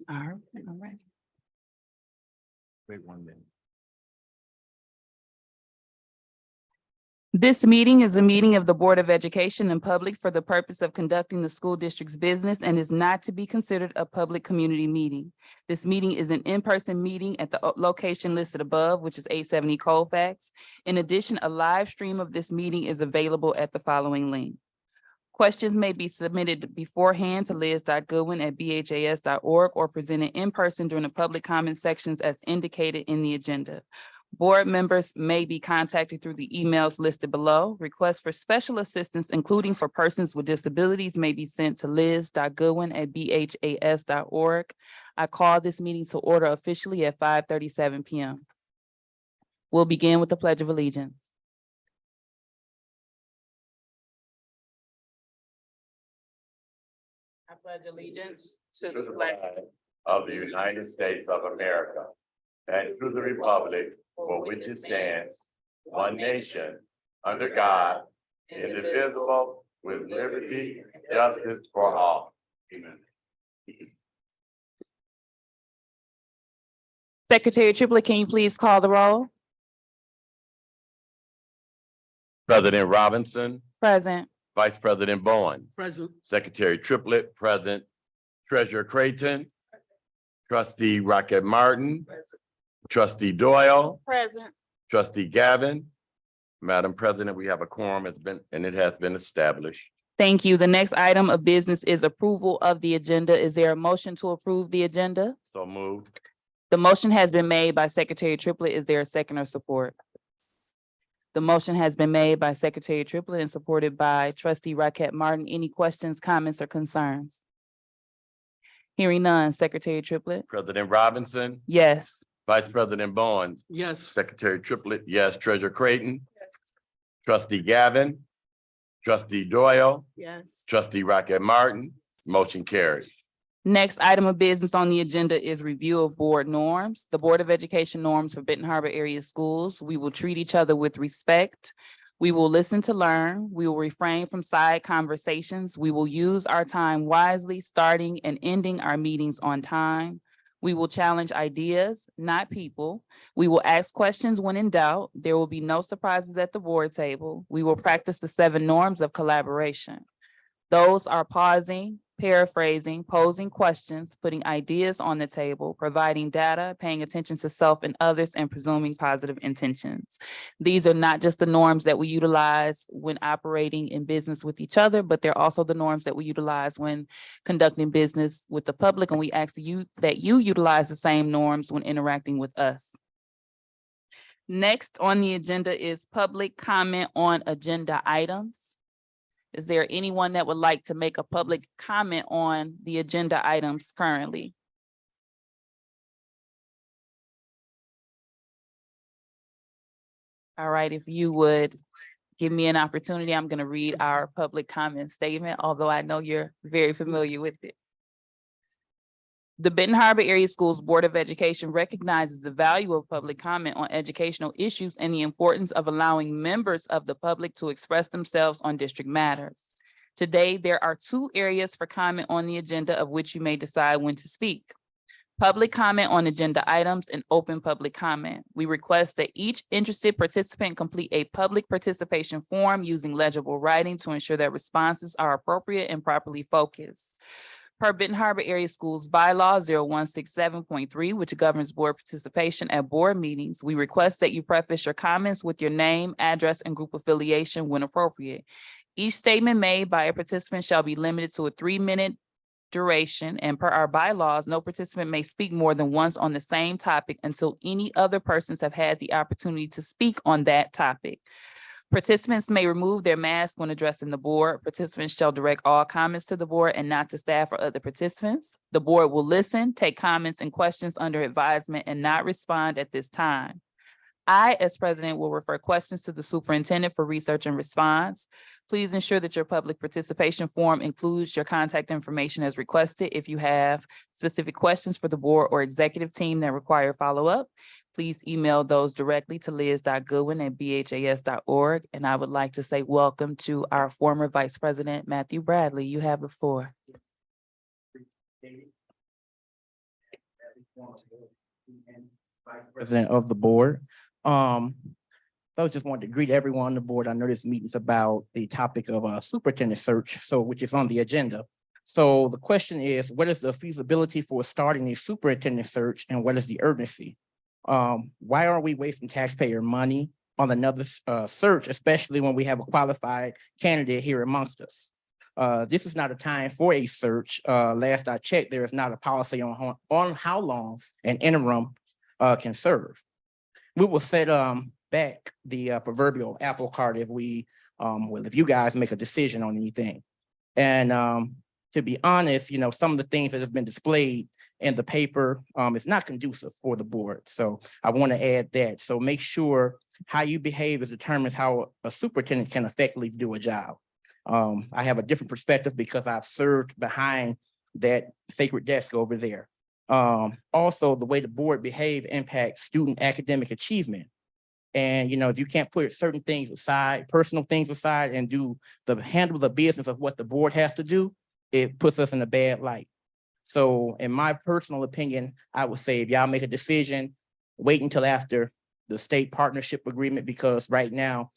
All right. Wait 1 minute. This meeting is a meeting of the Board of Education in public for the purpose of conducting the school district's business and is not to be considered a public community meeting. This meeting is an in-person meeting at the location listed above, which is 870 Colfax. In addition, a live stream of this meeting is available at the following link. Questions may be submitted beforehand to liz.goodwin@bhas.org or presented in person during the public comment sections as indicated in the agenda. Board members may be contacted through the emails listed below. Requests for special assistance, including for persons with disabilities, may be sent to liz.goodwin@bhas.org. I call this meeting to order officially at 5:37 p.m. We'll begin with the Pledge of Allegiance. I pledge allegiance to the flag of the United States of America and to the republic for which it stands, one nation, under God, indivisible, with liberty and justice for all. Amen. Secretary Triplett, can you please call the roll? President Robinson, Present. Vice President Bowen, Present. Secretary Triplett, Present, Treasurer Creighton, Trustee Rocket Martin, Trustee Doyle, Present. Trustee Gavin. Madam President, we have a quorum it has been established. Thank you. The next item of business is approval of the agenda. Is there a motion to approve the agenda? So moved. The motion has been made by Secretary Triplett. Is there a second or support? The motion has been made by Secretary Triplett and supported by Trustee Rocket Martin. Any questions, comments, or concerns? Hearing none. Secretary Triplett? President Robinson, Yes. Vice President Bowen, Yes. Secretary Triplett, yes. Treasurer Creighton, Trustee Gavin, Trustee Doyle, Yes. Trustee Rocket Martin, motion carries. Next item of business on the agenda is review of board norms. The Board of Education norms for Benton Harbor area schools. We will treat each other with respect. We will listen to learn. We will refrain from side conversations. We will use our time wisely, starting and ending our meetings on time. We will challenge ideas, not people. We will ask questions when in doubt. There will be no surprises at the board table. We will practice the 7 norms of collaboration. Those are pausing, paraphrasing, posing questions, putting ideas on the table, providing data, paying attention to self and others, and presuming positive intentions. These are not just the norms that we utilize when operating in business with each other, but they're also the norms that we utilize when conducting business with the public, and we ask you that you utilize the same norms when interacting with us. Next on the agenda is public comment on agenda items. Is there anyone that would like to make a public comment on the agenda items currently? All right, if you would give me an opportunity, I'm going to read our public comment statement, although I know you're very familiar with it. The Benton Harbor Area Schools Board of Education recognizes the value of public comment on educational issues and the importance of allowing members of the public to express themselves on district matters. Today, there are 2 areas for comment on the agenda of which you may decide when to speak. Public comment on agenda items and open public comment. We request that each interested participant complete a public participation form using legible writing to ensure that responses are appropriate and properly focused. Per Benton Harbor Area Schools Bylaw 0167.3, which governs board participation at board meetings, we request that you preface your comments with your name, address, and group affiliation when appropriate. Each statement made by a participant shall be limited to a 3-minute duration, and per our bylaws, no participant may speak more than once on the same topic until any other persons have had the opportunity to speak on that topic. Participants may remove their mask when addressing the board. Participants shall direct all comments to the board and not to staff or other participants. The board will listen, take comments and questions under advisement, and not respond at this time. I, as president, will refer questions to the superintendent for research and response. Please ensure that your public participation form includes your contact information as requested. If you have specific questions for the board or executive team that require follow-up, please email those directly to liz.goodwin@bhas.org. And I would like to say welcome to our former Vice President, Matthew Bradley. You have the floor. President of the board. So I just wanted to greet everyone on the board. I know this meeting's about the topic of superintendent search, which is on the agenda. So the question is, what is the feasibility for starting a superintendent search and what is the urgency? Why are we wasting taxpayer money on another search, especially when we have a qualified candidate here amongst us? This is not a time for a search. Last I checked, there is not a policy on how long an interim can serve. We will set back the proverbial apple cart if we, if you guys make a decision on anything. And to be honest, some of the things that have been displayed in the paper is not conducive for the board. So I want to add that. So make sure how you behave is determines how a superintendent can effectively do a job. I have a different perspective because I've served behind that sacred desk over there. Also, the way the board behave impacts student academic achievement. And, if you can't put certain things aside, personal things aside, and handle the business of what the board has to do, it puts us in a bad light. So in my personal opinion, I would say if y'all make a decision, wait until after the state partnership agreement, because right now,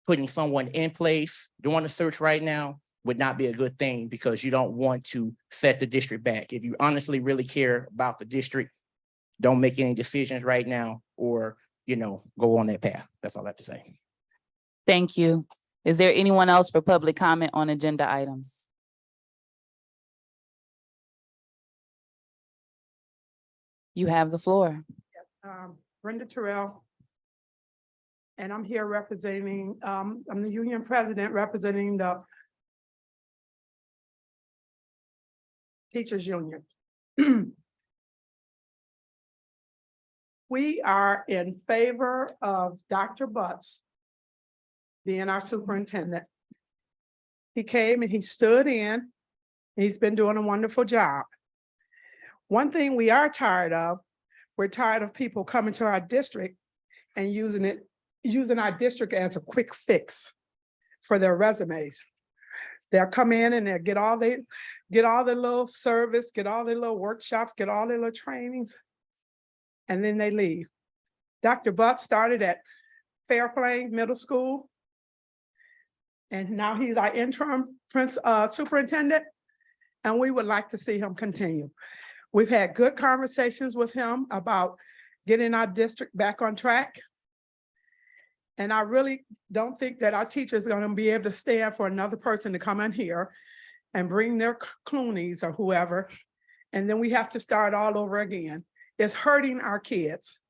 putting someone in place, doing a search right now would not be a good thing because you don't want to set the district back. If you honestly really care about the district, don't make any decisions right now or go on that path. That's all I have to say. Thank you. Is there anyone else for public comment on agenda items? You have the floor. Brenda Terrell. And I'm here representing, I'm the union president representing the teachers union. We are in favor of Dr. Butts being our superintendent. He came and he stood in. He's been doing a wonderful job. One thing we are tired of, we're tired of people coming to our district and using our district as a quick fix for their resumes. They'll come in and they'll get all the little service, get all their little workshops, get all their little trainings, and then they leave. Dr. Butts started at Fairplain Middle School, and now he's our interim superintendent, and we would like to see him continue. We've had good conversations with him about getting our district back on track. And I really don't think that our teachers are going to be able to stand for another person to come in here and bring their Clooney's or whoever, and then we have to start all over again. It's hurting our kids.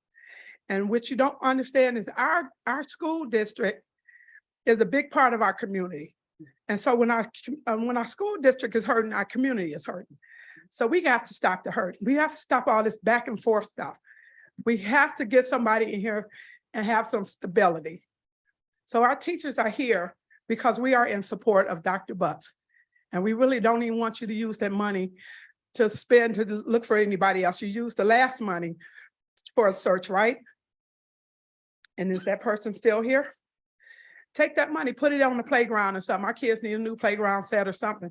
And what you don't understand is our school district is a big part of our community. And so when our school district is hurting, our community is hurting. So we have to stop the hurt. We have to stop all this back and forth stuff. We have to get somebody in here and have some stability. So our teachers are here because we are in support of Dr. Butts. And we really don't even want you to use that money to spend to look for anybody else. You used the last money for a search, right? And is that person still here? Take that money, put it on the playground or something. Our kids need a new playground set or something.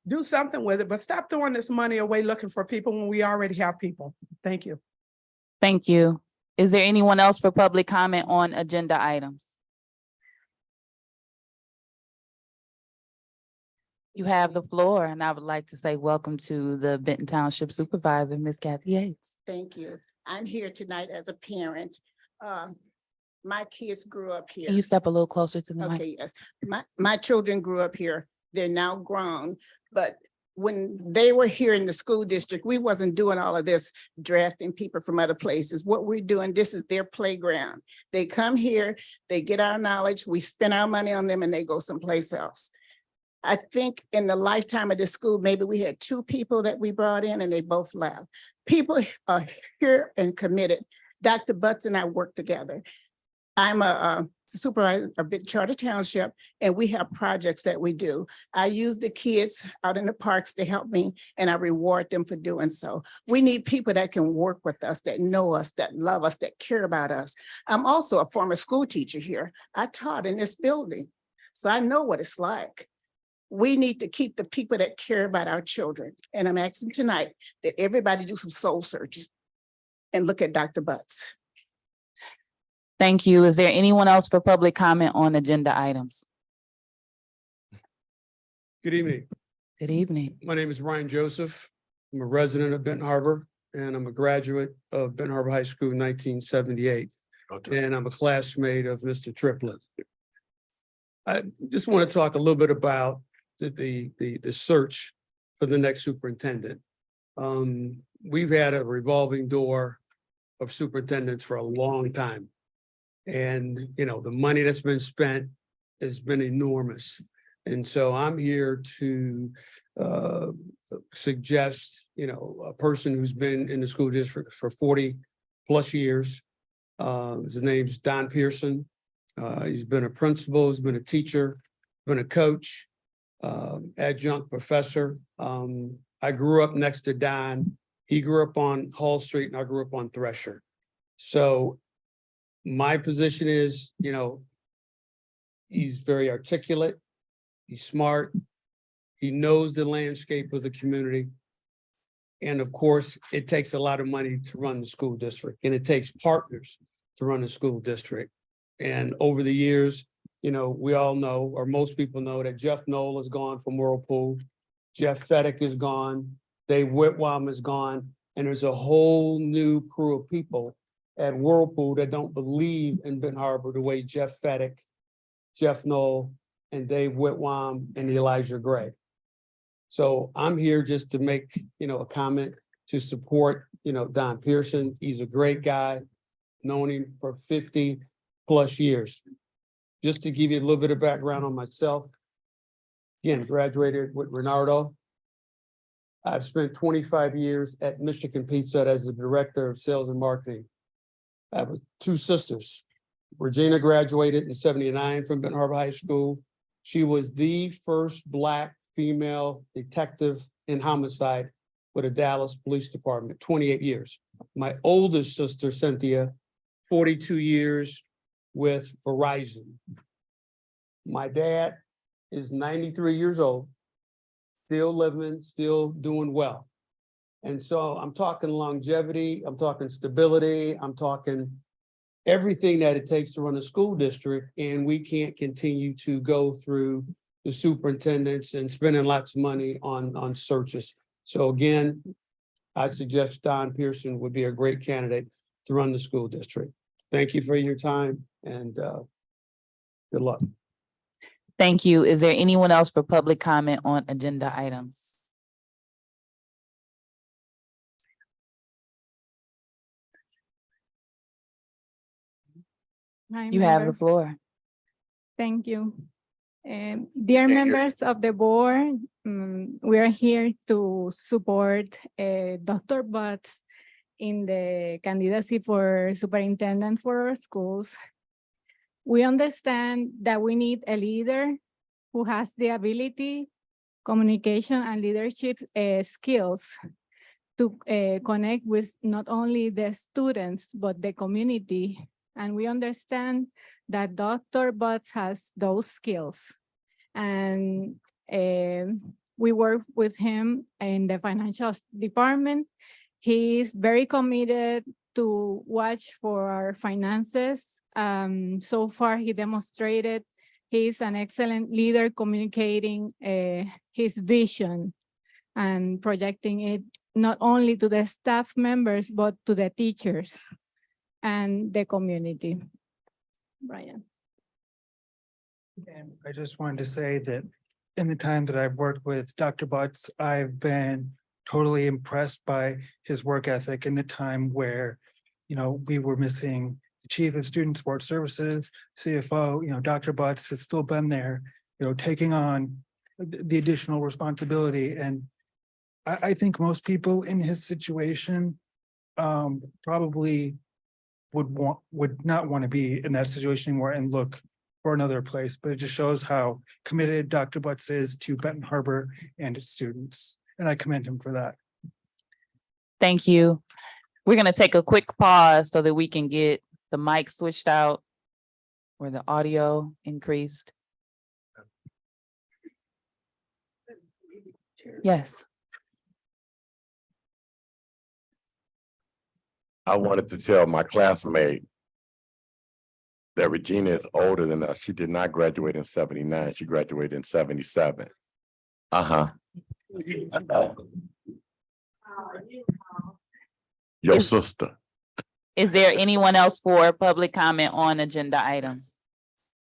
Do something with it, but stop throwing this money away looking for people when we already have people. Thank you. Thank you. Is there anyone else for public comment on agenda items? You have the floor, and I would like to say welcome to the Benton Township Supervisor, Ms. Kathy Yates. Thank you. I'm here tonight as a parent. My kids grew up here. Can you step a little closer to the mic? Okay, yes. My children grew up here. They're now grown, but when they were here in the school district, we wasn't doing all of this drafting people from other places. What we're doing, this is their playground. They come here, they get our knowledge, we spend our money on them, and they go someplace else. I think in the lifetime of this school, maybe we had 2 people that we brought in and they both left. People are here and committed. Dr. Butts and I work together. I'm a supervisor of Big Charter Township, and we have projects that we do. I use the kids out in the parks to help me, and I reward them for doing so. We need people that can work with us, that know us, that love us, that care about us. I'm also a former school teacher here. I taught in this building, so I know what it's like. We need to keep the people that care about our children. And I'm asking tonight that everybody do some soul searching. and look at Dr. Butts. Thank you. Is there anyone else for public comment on agenda items? Good evening. Good evening. My name is Ryan Joseph. I'm a resident of Benton Harbor, and I'm a graduate of Benton Harbor High School in 1978. And I'm a classmate of Mr. Triplett. I just want to talk a little bit about the search for the next superintendent. We've had a revolving door of superintendents for a long time. And, you know, the money that's been spent has been enormous. And so I'm here to suggest, you know, a person who's been in the school district for 40 plus years. His name's Don Pearson. He's been a principal, he's been a teacher, been a coach, adjunct professor. I grew up next to Don. He grew up on Hall Street and I grew up on Thresher. So my position is, you know, he's very articulate, he's smart, he knows the landscape of the community. And of course, it takes a lot of money to run the school district, and it takes partners to run the school district. And over the years, you know, we all know, or most people know, that Jeff Knoll is gone from Whirlpool. Jeff Fedek is gone. Dave Whitwam is gone. And there's a whole new crew of people at Whirlpool that don't believe in Benton Harbor the way Jeff Fedek, Jeff Knoll, and Dave Whitwam and Elijah Gray. So I'm here just to make, you know, a comment to support, you know, Don Pearson. He's a great guy, known him for 50 plus years. Just to give you a little bit of background on myself. Again, graduated with Renardo. I've spent 25 years at Michigan Pizza as the director of sales and marketing. I have two sisters. Regina graduated in '79 from Benton Harbor High School. She was the first Black female detective in homicide with the Dallas Police Department, 28 years. My oldest sister, Cynthia, 42 years with Verizon. My dad is 93 years old, still living, still doing well. And so I'm talking longevity, I'm talking stability, I'm talking everything that it takes to run a school district, and we can't continue to go through the superintendents and spending lots of money on searches. So again, I suggest Don Pearson would be a great candidate to run the school district. Thank you for your time and good luck. Thank you. Is there anyone else for public comment on agenda items? Hi, You have the members. floor. Thank you. Dear members of the board, we are here to support Dr. Butts in the candidacy for superintendent for our schools. We understand that we need a leader who has the ability, communication, and leadership skills to connect with not only the students, but the community. And we understand that Dr. Butts has those skills. And we work with him in the financial department. He is very committed to watch for our finances. So far, he demonstrated he is an excellent leader communicating his vision and projecting it not only to the staff members, but to the teachers and the community. Brian. And I just wanted to say that in the time that I've worked with Dr. Butts, I've been totally impressed by his work ethic in a time where, you know, we were missing the chief of student support services, CFO, you know, Dr. Butts has still been there, you know, taking on the additional responsibility. And I think most people in his situation probably would not want to be in that situation anymore and look for another place, but it just shows how committed Dr. Butts is to Benton Harbor and its students. And I commend him for that. Thank you. We're going to take a quick pause so that we can get the mic switched out or the audio increased. Yes. I wanted to tell my classmate that Regina is older than us. She did not graduate in 79. She graduated in 77. Uh-huh. Your Is- sister. Is there anyone else for public comment on agenda items?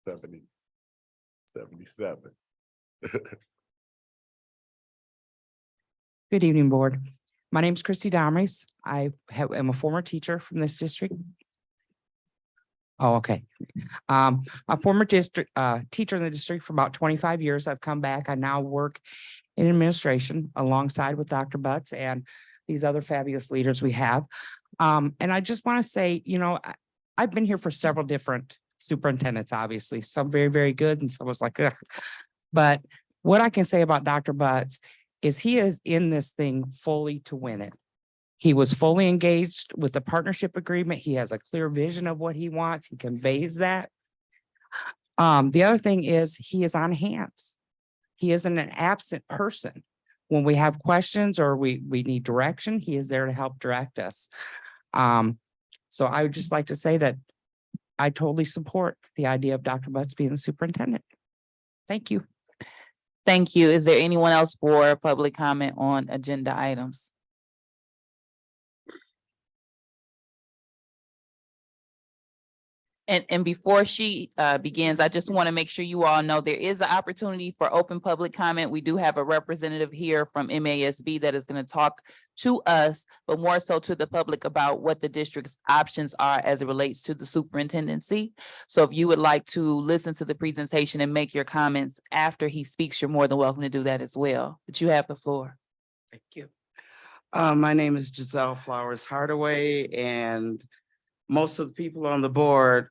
77. Good evening, Board. My name is Christy Domrys. Am a former teacher from this district. Oh, okay. A former district teacher in the district for about 25 years. I've come back. I now work in administration alongside with Dr. Butts and these other fabulous leaders we have. And I just want to say, I've been here for several different superintendents, obviously, some very, very good, and some was like, ugh. But what I can say about Dr. Butts is he is in this thing fully to win it. He was fully engaged with the partnership agreement. He has a clear vision of what he wants. He conveys that. The other thing is he is on hands. He isn't an absent person. When we have questions or we need direction, he is there to help direct us. So I would just like to say that I totally support the idea of Dr. Butts being the superintendent. Thank you. Thank you. Is there anyone else for public comment on agenda items? And before she begins, I just want to make sure you all know there is an opportunity for open public comment. We do have a representative here from MASB that is going to talk to us, but more so to the public about what the district's options are as it relates to the superintendency. So if you would like to listen to the presentation and make your comments after he speaks, you're more than welcome to do that as well. But you have the floor. Thank you. My name is Giselle Flowers Hardaway, and most of the people on the board,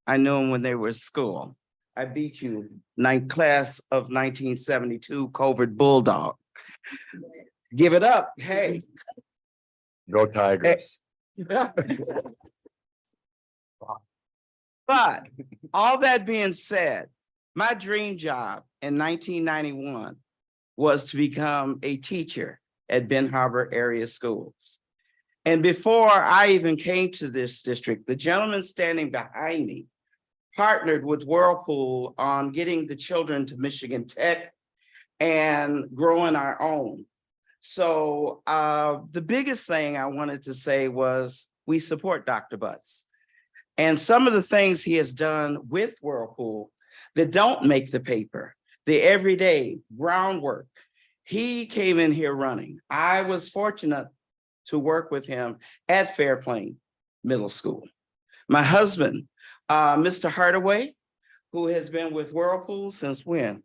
I knew them when they were at school. I beat you, ninth class of 1972 COVID Bulldog. Give it up, hey. Go Tigers. But all that being said, my dream job in 1991 was to become a teacher at Ben Harbor area schools. And before I even came to this district, the gentleman standing behind me partnered with Whirlpool on getting the children to Michigan Tech and growing our own. So the biggest thing I wanted to say was we support Dr. Butts. And some of the things he has done with Whirlpool that don't make the paper, the everyday groundwork, he came in here running. I was fortunate to work with him at Fairplain Middle School. My husband, Mr. Hardaway, who has been with Whirlpool since when?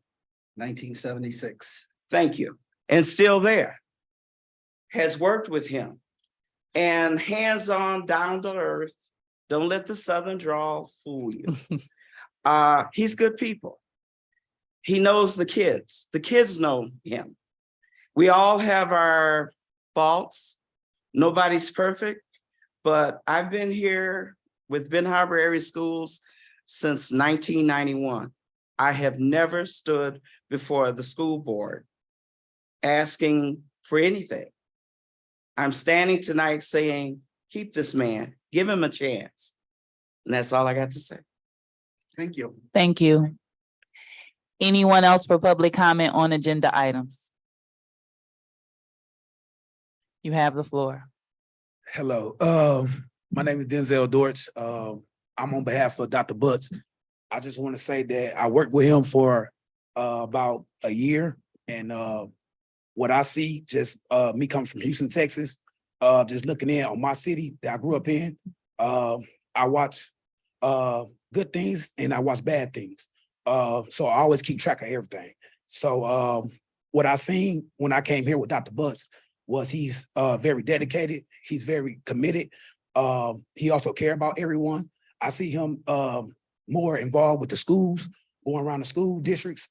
1976. Thank you. And still there, has worked with him. And hands-on, down to earth, don't let the Southern drawl fool you. He's good people. He knows the kids know him. We all have our faults. Nobody's perfect, but I've been here with Ben Harbor Area Schools since 1991. I have never stood before the school board asking for anything. I'm standing tonight saying, keep this man, give him a chance. And that's all I got to say. Thank you. Thank you. Anyone else for public comment on agenda items? You have the floor. Hello, my name is Denzel Dortch. I'm on behalf of Dr. Butts. I just want to say that I worked with him for about a year, and what I see, just me coming from Houston, Texas, just looking in on my city that I grew up in, I watch good things and I watch bad things. So I always keep track of everything. So what I seen when I came here with Dr. Butts was he's very dedicated. He's very committed. He also cares about everyone. I see him more involved with the schools, going around the school districts,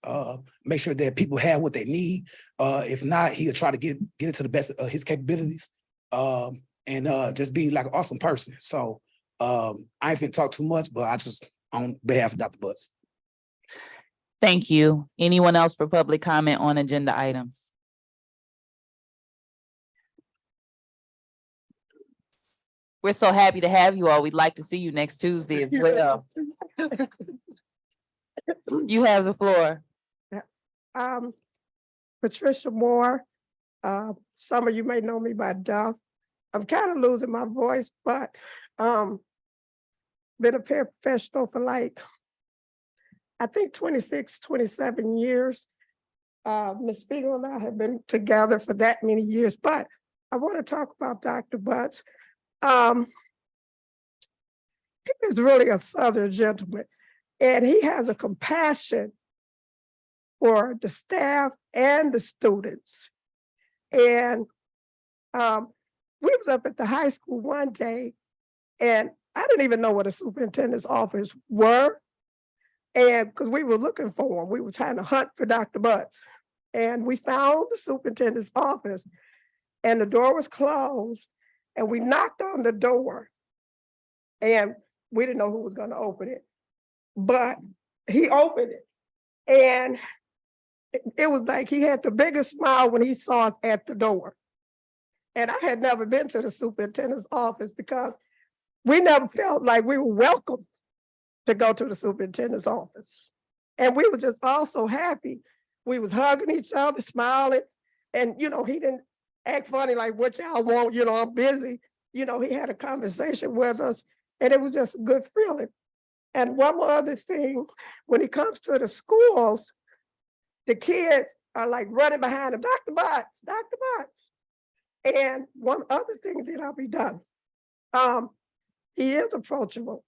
make sure that people have what they need. If not, he'll try to get it to the best of his capabilities, and just being like an awesome person. So I ain't finna talk too much, but I just, on behalf of Dr. Butts. Thank you. Anyone else for public comment on agenda items? We're so happy to have you all. We'd like to see you next Tuesday as well. You have the floor. Patricia Moore. Some of you may know me by Duff. I'm kind of losing my voice, but been a paraprofessional for like, I think 26, 27 years. Ms. Spiegel and I have been together for that many years, but I want to talk about Dr. Butts. He is really a Southern gentleman, and he has a compassion for the staff and the students. And we was up at the high school one day, and I didn't even know what a superintendent's office were. And because we were looking for him, we were trying to hunt for Dr. Butts. And we found the superintendent's office, and the door was closed, and we knocked on the door, and we didn't know who was going to open it, but he opened it. And it was like he had the biggest smile when he saw us at the door. And I had never been to the superintendent's office because we never felt like we were welcome to go to the superintendent's office. And we were just all so happy. We was hugging each other, smiling. And, he didn't act funny like, what y'all want, I'm busy. He had a conversation with us, and it was just a good feeling. And one more other thing, when it comes to the schools, the kids are like running behind him, Dr. Butts, Dr. Butts. And one other thing that I'll be done. He is approachable.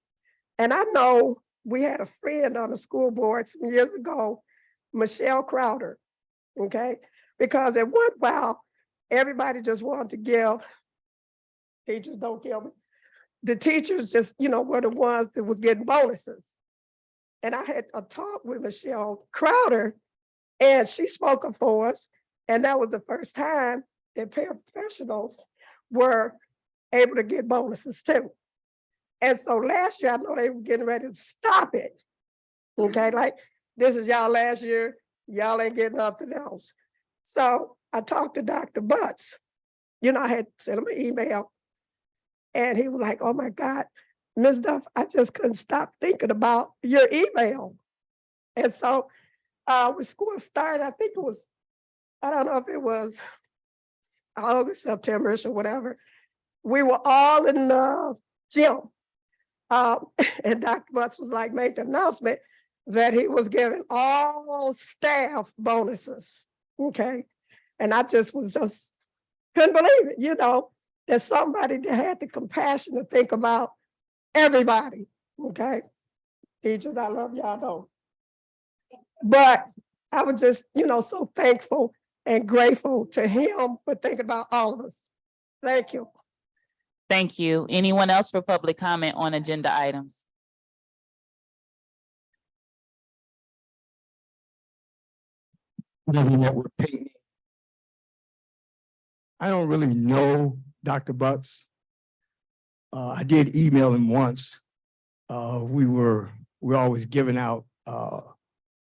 And I know we had a friend on the school board some years ago, Michelle Crowder, okay? Because at one while, everybody just wanted to give, teachers don't kill me, the teachers just, were the ones that was getting bonuses. And I had a talk with Michelle Crowder, and she spoke up for us. And that was the first time that paraprofessionals were able to get bonuses too. And so last year, I know they were getting ready to stop it. Okay, like this is y'all last year, y'all ain't getting nothing else. So I talked to Dr. Butts. I had sent him an email, and he was like, oh my God, Ms. Duff, I just couldn't stop thinking about your email. And so when school started, I think it was, I don't know if it was August, September or whatever, we were all in the gym. And Dr. Butts was like, made the announcement that he was giving all staff bonuses, okay? And I couldn't believe it, that somebody that had the compassion to think about everybody, okay? Teachers, I love y'all though. But I was just, so thankful and grateful to him for thinking about all of us. Thank you. Thank you. Anyone else for public comment on agenda items? Network painting. I don't really know Dr. Butts. I did email him once. We're always giving out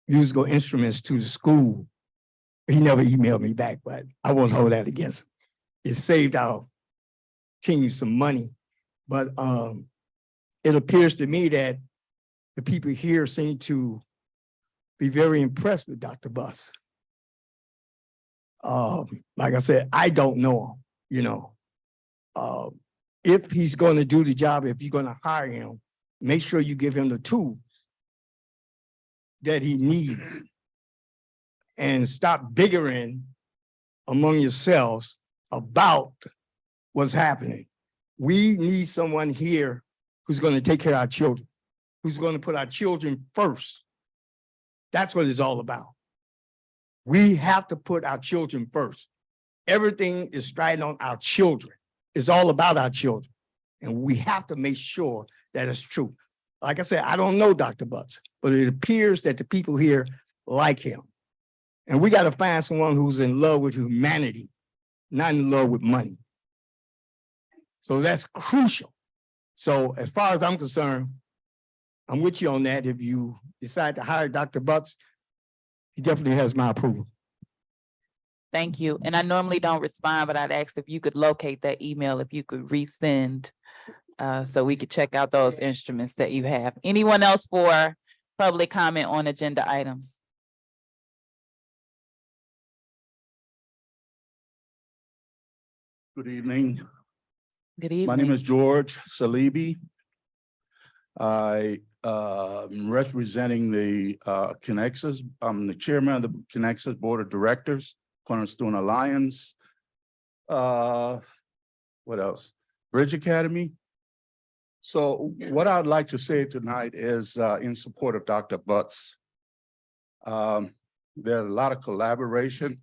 musical instruments to the school. He never emailed me back, but I won't hold that against him. It saved our team some money, but it appears to me that the people here seem to be very impressed with Dr. Butts. Like I said, I don't know him, if he's going to do the job, if you're going to hire him, make sure you give him the tools that he needs and stop bickering among yourselves about what's happening. We need someone here who's going to take care of our children, who's going to put our children first. That's what it's all about. We have to put our children first. Everything is striding on our children. It's all about our children. And we have to make sure that it's true. Like I said, I don't know Dr. Butts, but it appears that the people here like him. And we got to find someone who's in love with humanity, not in love with money. So that's crucial. So as far as I'm concerned, I'm with you on that. If you decide to hire Dr. Butts, he definitely has my approval. Thank you. And I normally don't respond, but I'd ask if you could locate that email, if you could resend so we could check out those instruments that you have. Anyone else for public comment on agenda items? Good evening. Good My name evening. is George Salibi. I am representing the Connexus. I'm the chairman of the Connexus Board of Directors, Cornerstone Alliance. What else? Bridge Academy. So what I'd like to say tonight is in support of Dr. Butts. There's a lot of collaboration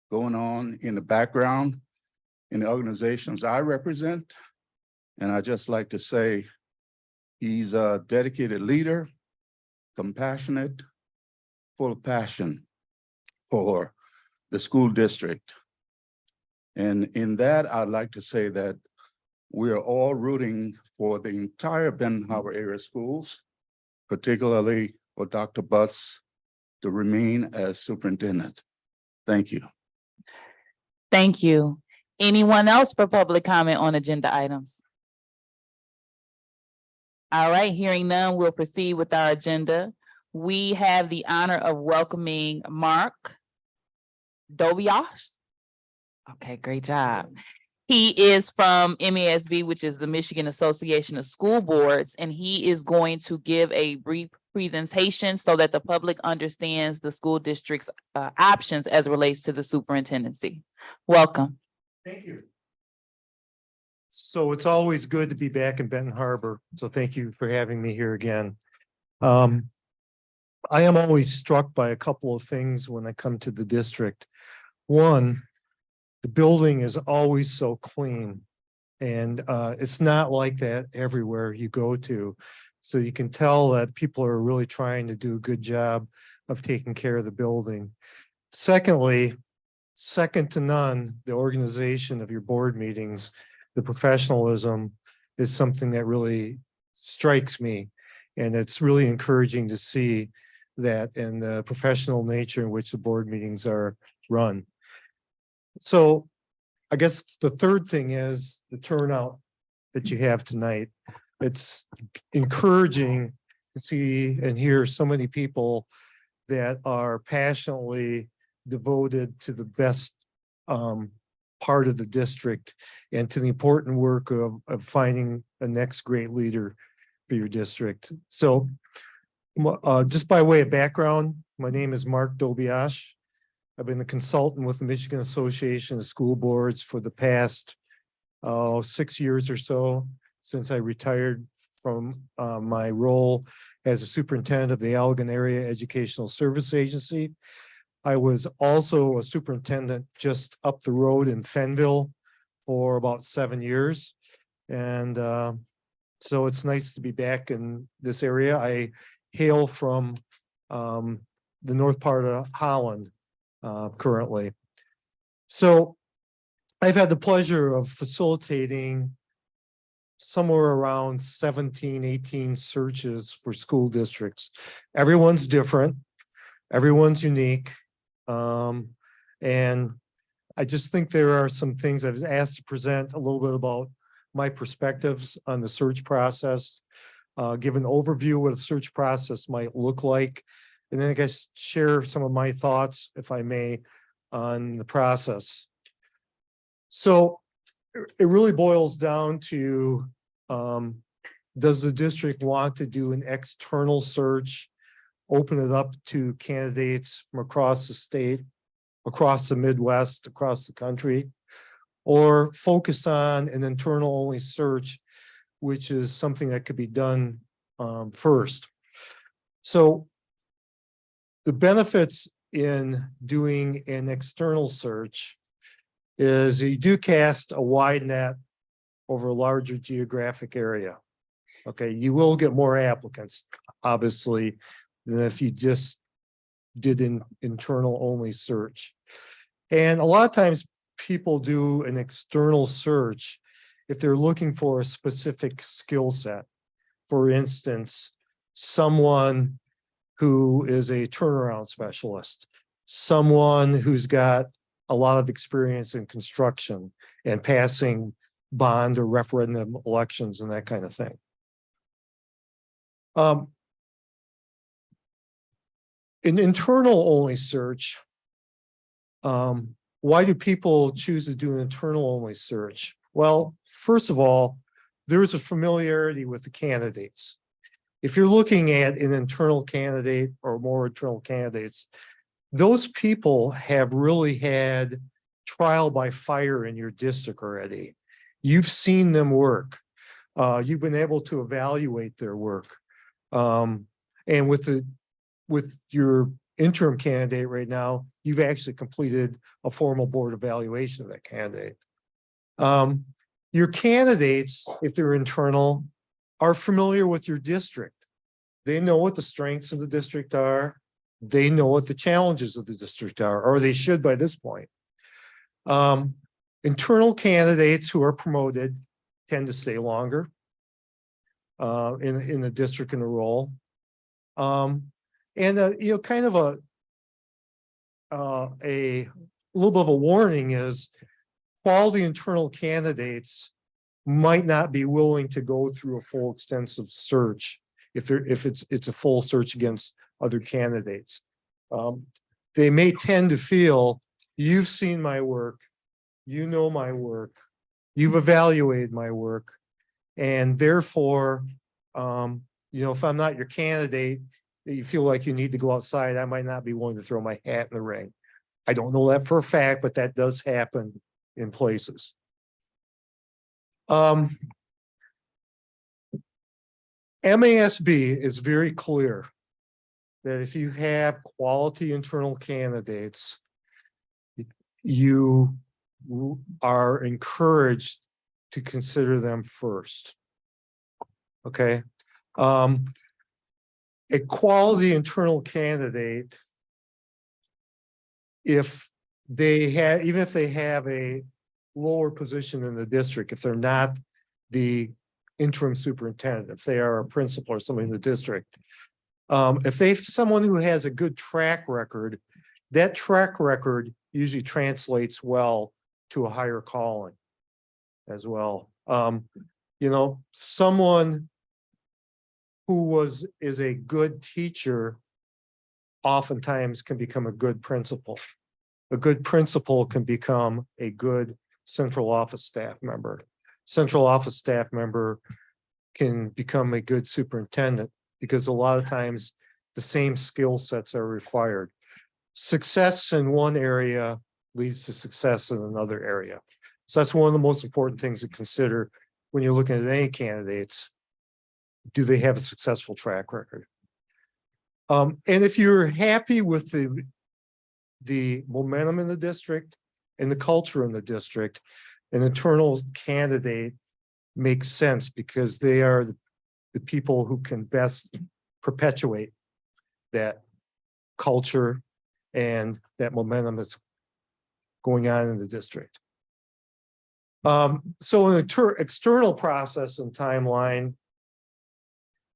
going on in the background in the organizations I represent. And I just like to say, he's a dedicated leader, compassionate, full of passion for the school district. And in that, I'd like to say that we are all rooting for the entire Benton Harbor area schools, particularly for Dr. Butts to remain as superintendent. Thank you. Thank you. Anyone else for public comment on agenda items? All right, hearing none, we'll proceed with our agenda. We have the honor of welcoming Mark Dobias. Okay, great job. He is from MASB, which is the Michigan Association of School Boards, and he is going to give a brief presentation so that the public understands the school district's options as it relates to the superintendency. Welcome. Thank you. So it's always good to be back in Benton Harbor. So thank you for having me here again. I am always struck by a couple of things when I come to the district. One, the building is always so clean. And it's not like that everywhere you go to. So you can tell that people are really trying to do a good job of taking care of the building. Secondly, second to none, the organization of your board meetings, the professionalism is something that really strikes me. And it's really encouraging to see that in the professional nature in which the board meetings are run. So I guess the third thing is the turnout that you have tonight. It's encouraging to see and hear so many people that are passionately devoted to the best part of the district and to the important work of finding a next great leader for your district. So just by way of background, my name is Mark Dobias. I've been a consultant with the Michigan Association of School Boards for the past 6 years or so, since I retired from my role as a superintendent of the Allegan Area Educational Service Agency. I was also a superintendent just up the road in Fenville for about 7 years. And so it's nice to be back in this area. I hail from the north part of Holland currently. So I've had the pleasure of facilitating somewhere around 17, 18 searches for school districts. Everyone's different. Everyone's unique. And I just think there are some things I was asked to present a little bit about my perspectives on the search process, give an overview of what a search process might look like, and then I guess share some of my thoughts, if I may, on the process. So it really boils down to, does the district want to do an external search, open it up to candidates from across the state, across the Midwest, across the country, or focus on an internal only search, which is something that could be done first. So the benefits in doing an external search is you do cast a wide net over a larger geographic area. Okay, you will get more applicants, obviously, than if you just did an internal only search. And a lot of times people do an external search if they're looking for a specific skill set. For instance, someone who is a turnaround specialist, someone who's got a lot of experience in construction and passing bond or referendum elections and that kind of thing. An internal only search. Why do people choose to do an internal only search? Well, first of all, there's a familiarity with the candidates. If you're looking at an internal candidate or more internal candidates, those people have really had trial by fire in your district already. You've seen them work. You've been able to evaluate their work. And with your interim candidate right now, you've actually completed a formal board evaluation of that candidate. Your candidates, if they're internal, are familiar with your district. They know what the strengths of the district are. They know what the challenges of the district are, or they should by this point. Internal candidates who are promoted tend to stay longer in the district in a role. And you know, kind of a little bit of a warning is quality internal candidates might not be willing to go through a full extensive search if it's a full search against other candidates. They may tend to feel, you've seen my work, you know my work, you've evaluated my work, and therefore, you know, if I'm not your candidate, you feel like you need to go outside, I might not be willing to throw my hat in the ring. I don't know that for a fact, but that does happen in places. MASB is very clear that if you have quality internal candidates, you are encouraged to consider them first. Okay. A quality internal candidate, if they have, even if they have a lower position in the district, if they're not the interim superintendent, if they are a principal or somebody in the district, if they've someone who has a good track record, that track record usually translates well to a higher calling as well. You know, someone who is a good teacher oftentimes can become a good principal. A good principal can become a good central office staff member. Central office staff member can become a good superintendent because a lot of times the same skill sets are required. Success in one area leads to success in another area. So that's one of the most important things to consider when you're looking at any candidates. Do they have a successful track record? And if you're happy with the momentum in the district and the culture in the district, an internal candidate makes sense because they are the people who can best perpetuate that culture and that momentum that's going on in the district. So an external process and timeline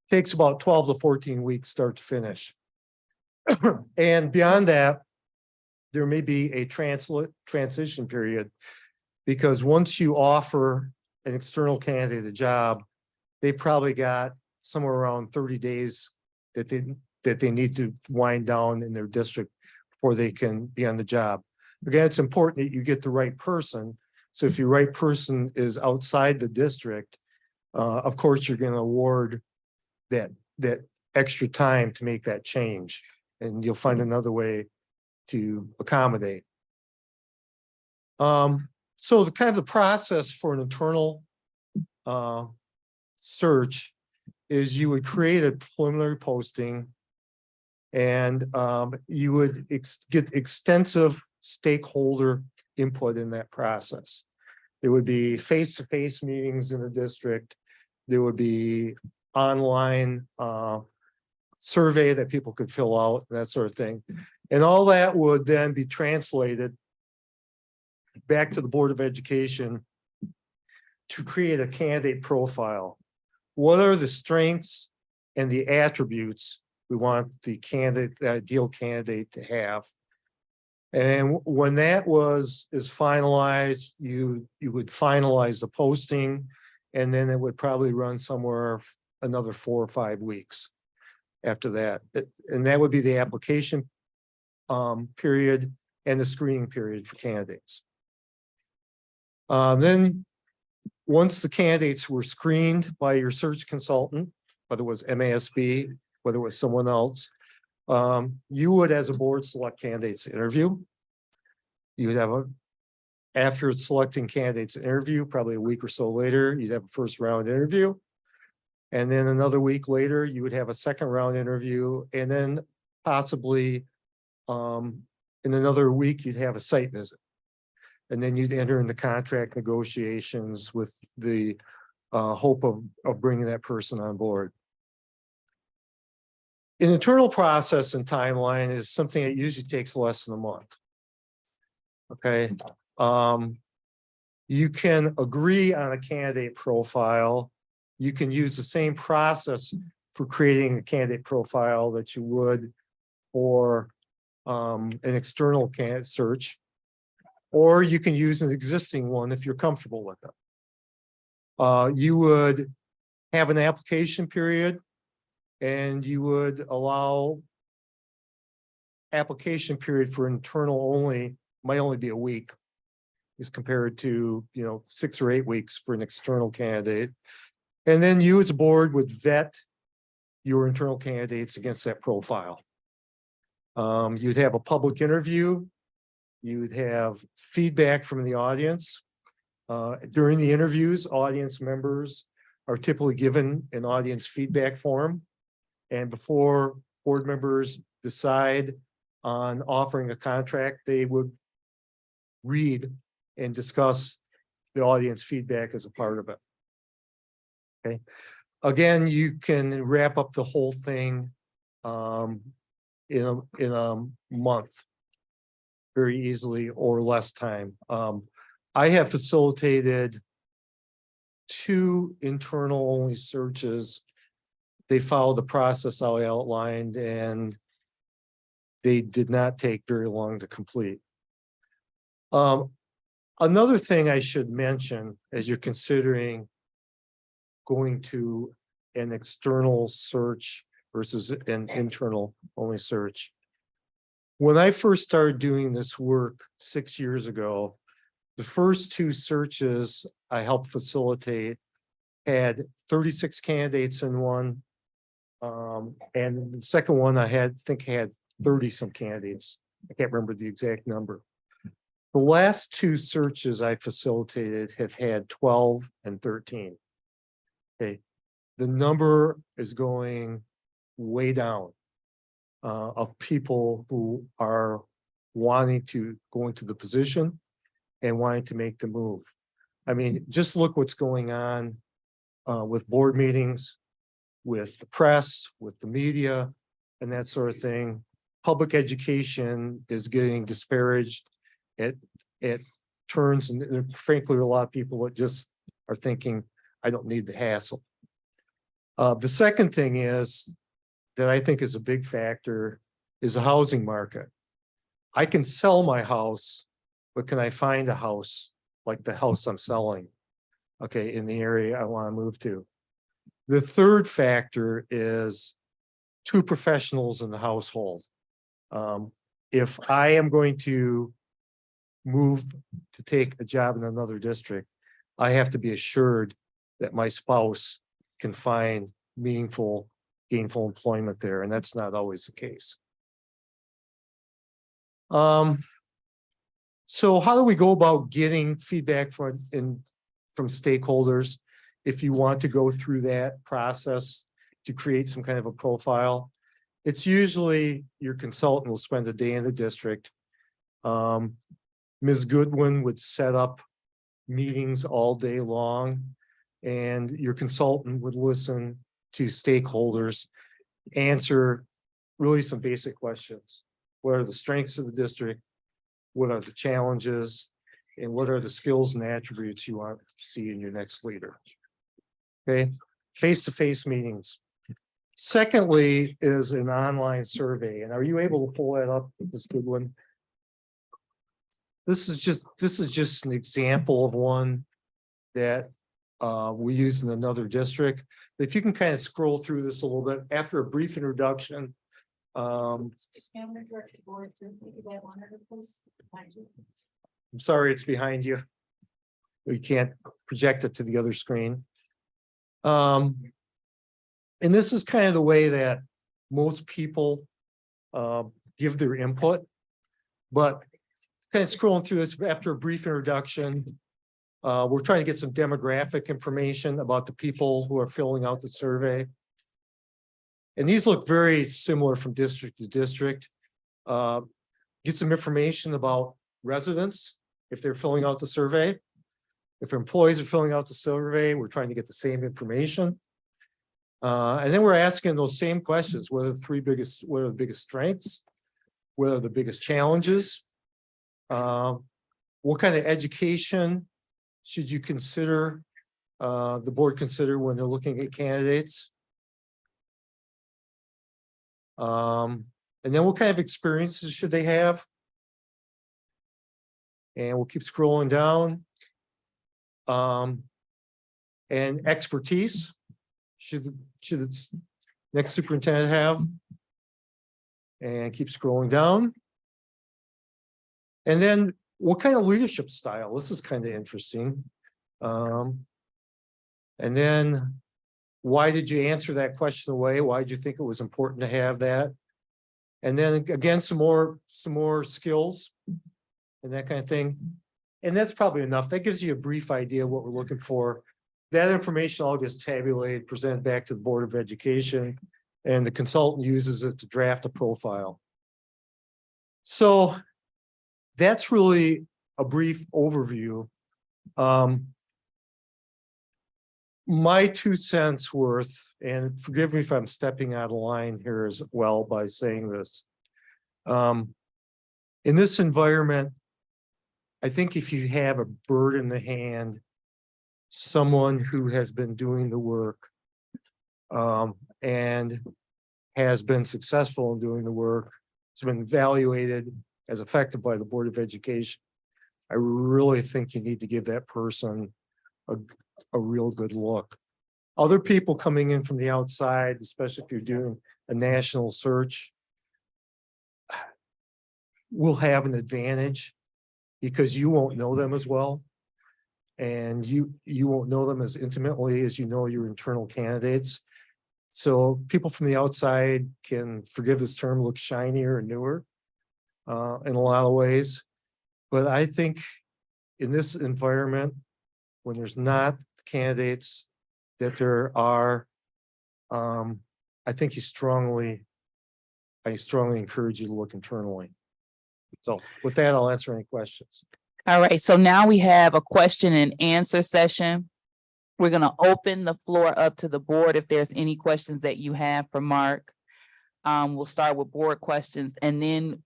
takes about 12 to 14 weeks start to finish. And beyond that, there may be a transition period because once you offer an external candidate a job, they probably got somewhere around 30 days that they need to wind down in their district before they can be on the job. Again, it's important that you get the right person. So if your right person is outside the district, of course, you're going to award that extra time to make that change, and you'll find another way to accommodate. So the kind of the process for an internal search is you would create a preliminary posting and you would get extensive stakeholder input in that process. There would be face-to-face meetings in the district. There would be online survey that people could fill out, that sort of thing. And all that would then be translated back to the Board of Education to create a candidate profile. What are the strengths and the attributes we want the candidate, ideal candidate to have? And when that is finalized, you would finalize the posting, and then it would probably run somewhere another 4 or 5 weeks after that. And that would be the application period and the screening period for candidates. Then, once the candidates were screened by your search consultant, whether it was MASB, whether it was someone else, you would, as a board, select candidates to interview. You would have after selecting candidates to interview, probably a week or so later, you'd have a first round interview. And then another week later, you would have a second round interview, and then possibly in another week, you'd have a site visit. And then you'd enter into contract negotiations with the hope of bringing that person on board. An internal process and timeline is something that usually takes less than a month. Okay. You can agree on a candidate profile. You can use the same process for creating a candidate profile that you would for an external candidate search, or you can use an existing one if you're comfortable with it. You would have an application period, and you would allow application period for internal only, might only be a week as compared to, 6 or 8 weeks for an external candidate. And then you as a board would vet your internal candidates against that profile. You'd have a public interview. You'd have feedback from the audience. During the interviews, audience members are typically given an audience feedback form. And before board members decide on offering a contract, they would read and discuss the audience feedback as a part of it. Okay. Again, you can wrap up the whole thing in a month very easily, or less time. I have facilitated 2 internal only searches. They followed the process I outlined, and they did not take very long to complete. Another thing I should mention as you're considering going to an external search versus an internal only search. When I first started doing this work 6 years ago, the first 2 searches I helped facilitate had 36 candidates in one. And the second one I think had 30 some candidates. I can't remember the exact number. The last 2 searches I facilitated have had 12 and 13. Okay, the number is going way down of people who are wanting to go into the position and wanting to make the move. I mean, just look what's going on with board meetings, with the press, with the media, and that sort of thing. Public education is getting disparaged. It turns, and frankly, there are a lot of people that just are thinking, I don't need the hassle. The second thing is that I think is a big factor is the housing market. I can sell my house, but can I find a house like the house I'm selling? Okay, in the area I want to move to. The third factor is 2 professionals in the household. If I am going to move to take a job in another district, I have to be assured that my spouse can find meaningful, gainful employment there, and that's not always the case. So how do we go about getting feedback from stakeholders if you want to go through that process to create some kind of a profile? It's usually your consultant will spend a day in the district. Ms. Goodwin would set up meetings all day long, and your consultant would listen to stakeholders, answer really some basic questions. What are the strengths of the district? What are the challenges? And what are the skills and attributes you want to see in your next leader? Okay, face-to-face meetings. Secondly is an online survey. And are you able to pull that up, Ms. Goodwin? This is just an example of one that we use in another district. If you can kind of scroll through this a little bit after a brief introduction. I'm sorry, it's behind you. We can't project it to the other screen. And this is kind of the way that most people give their input. But kind of scrolling through this after a brief introduction, we're trying to get some demographic information about the people who are filling out the survey. And these look very similar from district to district. Get some information about residents, if they're filling out the survey. If employees are filling out the survey, we're trying to get the same information. And then we're asking those same questions, what are the biggest strengths? What are the biggest challenges? What kind of education should you consider, the board consider when they're looking at candidates? And then what kind of experiences should they have? And we'll keep scrolling down. And expertise should the next superintendent have? And keep scrolling down. And then what kind of leadership style? This is kind of interesting. And then why did you answer that question away? Why did you think it was important to have that? And then again, some more skills and that kind of thing. And that's probably enough. That gives you a brief idea of what we're looking for. That information all gets tabulated, presented back to the Board of Education, and the consultant uses it to draft a profile. So that's really a brief overview. My 2 cents worth, and forgive me if I'm stepping out of line here as well by saying this. In this environment, I think if you have a bird in the hand, someone who has been doing the work and has been successful in doing the work, has been evaluated as effective by the Board of Education, I really think you need to give that person a real good look. Other people coming in from the outside, especially if you're doing a national search, will have an advantage because you won't know them as well. And you won't know them as intimately as you know your internal candidates. So people from the outside can, forgive this term, look shinier and newer in a lot of ways. But I think in this environment, when there's not candidates that there are, I think I strongly encourage you to look internally. So with that, I'll answer any questions. All right, so now we have a question and answer session. We're gonna open the floor up to the board if there's any questions that you have for Mark. We'll start with board questions and then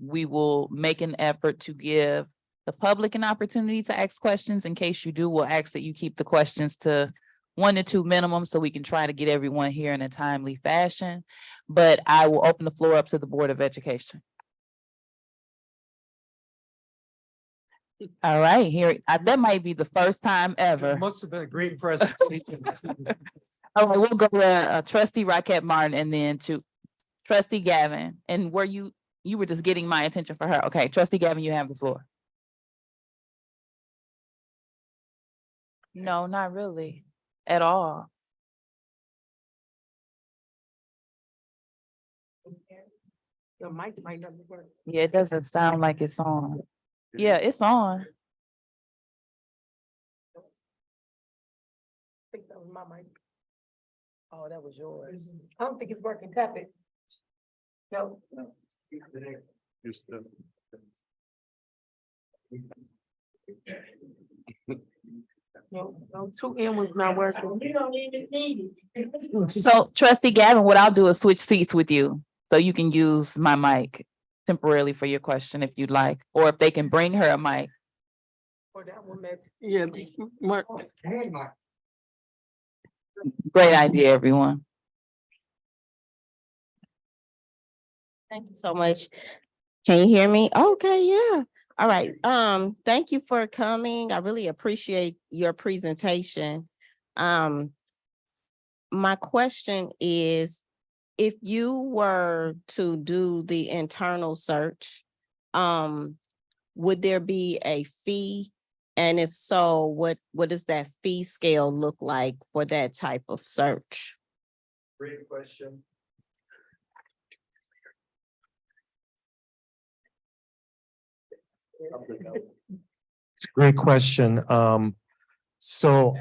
we will make an effort to give the public an opportunity to ask questions. In case you do, we'll ask that you keep the questions to 1 to 2 minimum so we can try to get everyone here in a timely fashion. But I will open the floor up to the Board of Education. All right, here, that might be the first time ever. It must have been a great presentation. All right, we'll go to Trustee Rocket Martin and then to Trustee Gavin. And were you were just getting my attention for her. Okay, Trustee Gavin, you have the floor. No, not really, at all. Your mic might not work. Yeah, it doesn't sound like it's on. Yeah, it's on. I think that was my mic. Oh, that was yours. I don't think it's working. Tap it. No. No, 2M was not working. You don't even need it. So Trustee Gavin, what I'll do is switch seats with you. So you can use my mic temporarily for your question if you'd like, or if they can bring her a mic. Or that one, yeah, Mark. Great idea, everyone. Thank you so much. Can you hear me? Okay, yeah. All right, thank you for coming. I really appreciate your presentation. My question is, if you were to do the internal search, would there be a fee? And if so, what does that fee scale look like for that type of search? Great question. It's a great question. So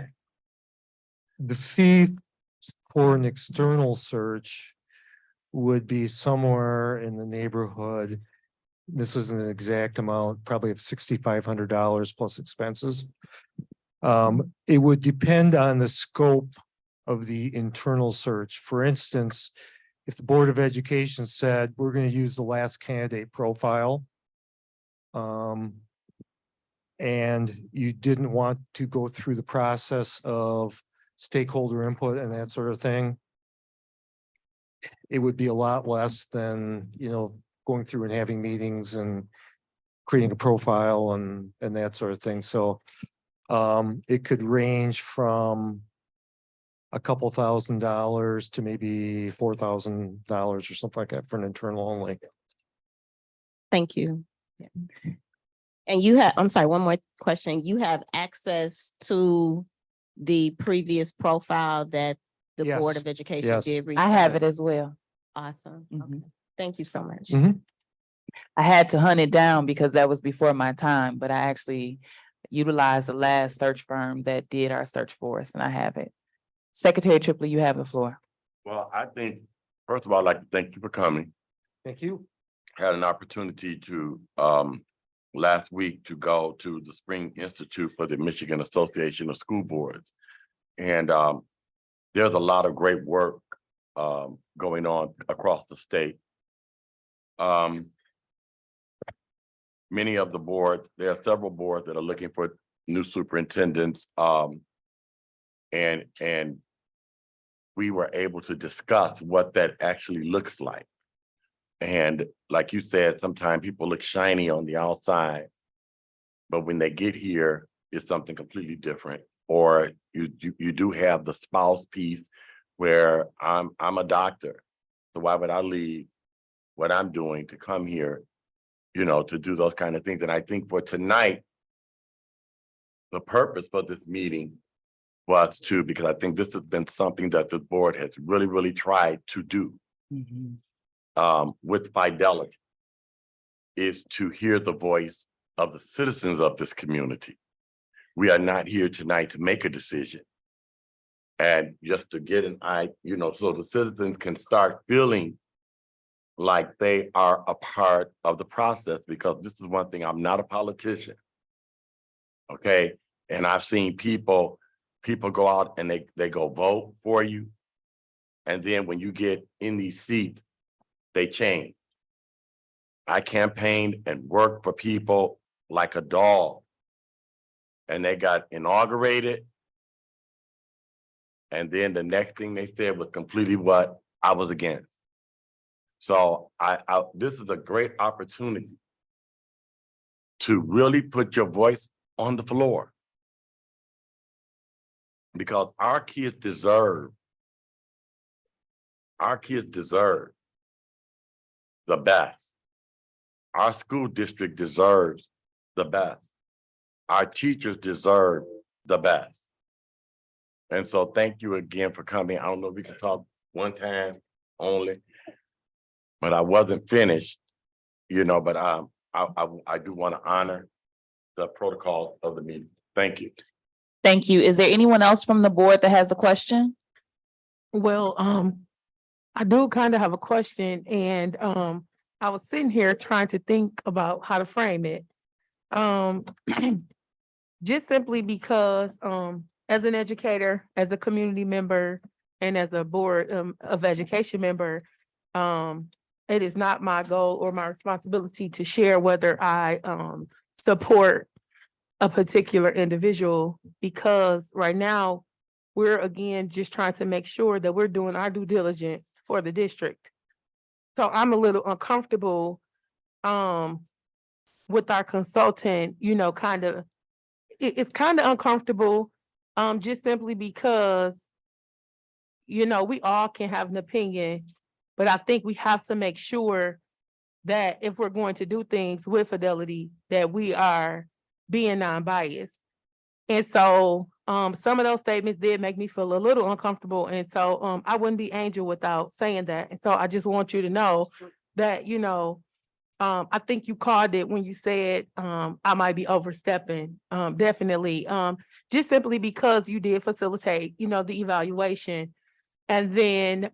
the fee for an external search would be somewhere in the neighborhood. This isn't an exact amount, probably of $6,500 plus expenses. It would depend on the scope of the internal search. For instance, if the Board of Education said, we're going to use the last candidate profile, and you didn't want to go through the process of stakeholder input and that sort of thing, it would be a lot less than, going through and having meetings and creating a profile and that sort of thing. So it could range from a couple $1,000s to maybe $4,000 or something like that for an internal only. Thank you. Yeah. And you have, I'm sorry, one more question. You have access to the previous profile that the Board Yes. of Education Yes. did? I have recreate? it as well. Awesome. Mhm. Okay. Thank you so much. Mhm. I had to hunt it down because that was before my time, but I actually utilized the last search firm that did our search for us, and I have it. Secretary Tripley, you have the floor. Well, I think, first of all, I'd like to thank you for coming. Thank you. Had an opportunity to, last week to go to the Spring Institute for the Michigan Association of School Boards. And there's a lot of great work going on across the state. Many of the boards, there are several boards that are looking for new superintendents. And we were able to discuss what that actually looks like. And like you said, sometimes people look shiny on the outside, but when they get here, it's something completely different. Or you do have the spouse piece where I'm a doctor. So why would I leave what I'm doing to come here, to do those kind of things? And I think for tonight, the purpose for this meeting was because I think this has been something that the board has really, really tried to do with fidelity, is to hear the voice of the citizens of this community. We are not here tonight to make a decision. And just to get an eye, so the citizens can start feeling like they are a part of the process, because this is one thing, I'm not a politician. Okay. And I've seen people go out and they go vote for you. And then when you get in these seats, they change. I campaigned and worked for people like a dog, and they got inaugurated. And then the next thing they said was completely what I was against. So this is a great opportunity to really put your voice on the floor, because our kids deserve the best. Our school district deserves the best. Our teachers deserve the best. And so thank you again for coming. I don't know if we can talk one time only, but I wasn't finished, but I do want to honor the protocol of the meeting. Thank you. Thank you. Is there anyone else from the board that has a question? Well, I do kind of have a question, and I was sitting here trying to think about how to frame it. Just simply because as an educator, as a community member, and as a board of education member, it is not my goal or my responsibility to share whether I support a particular individual, because right now we're again just trying to make sure that we're doing our due diligence for the district. So I'm a little uncomfortable with our consultant, kind of, it's kind of uncomfortable, just simply because, we all can have an opinion, but I think we have to make sure that if we're going to do things with Fidelity, that we are being non-biased. And so, some of those statements did make me feel a little uncomfortable. And so, I wouldn't be Angel without saying that. And so I just want you to know that, I think you called it when you said, I might be overstepping, definitely. Just simply because you did facilitate, the evaluation. And then,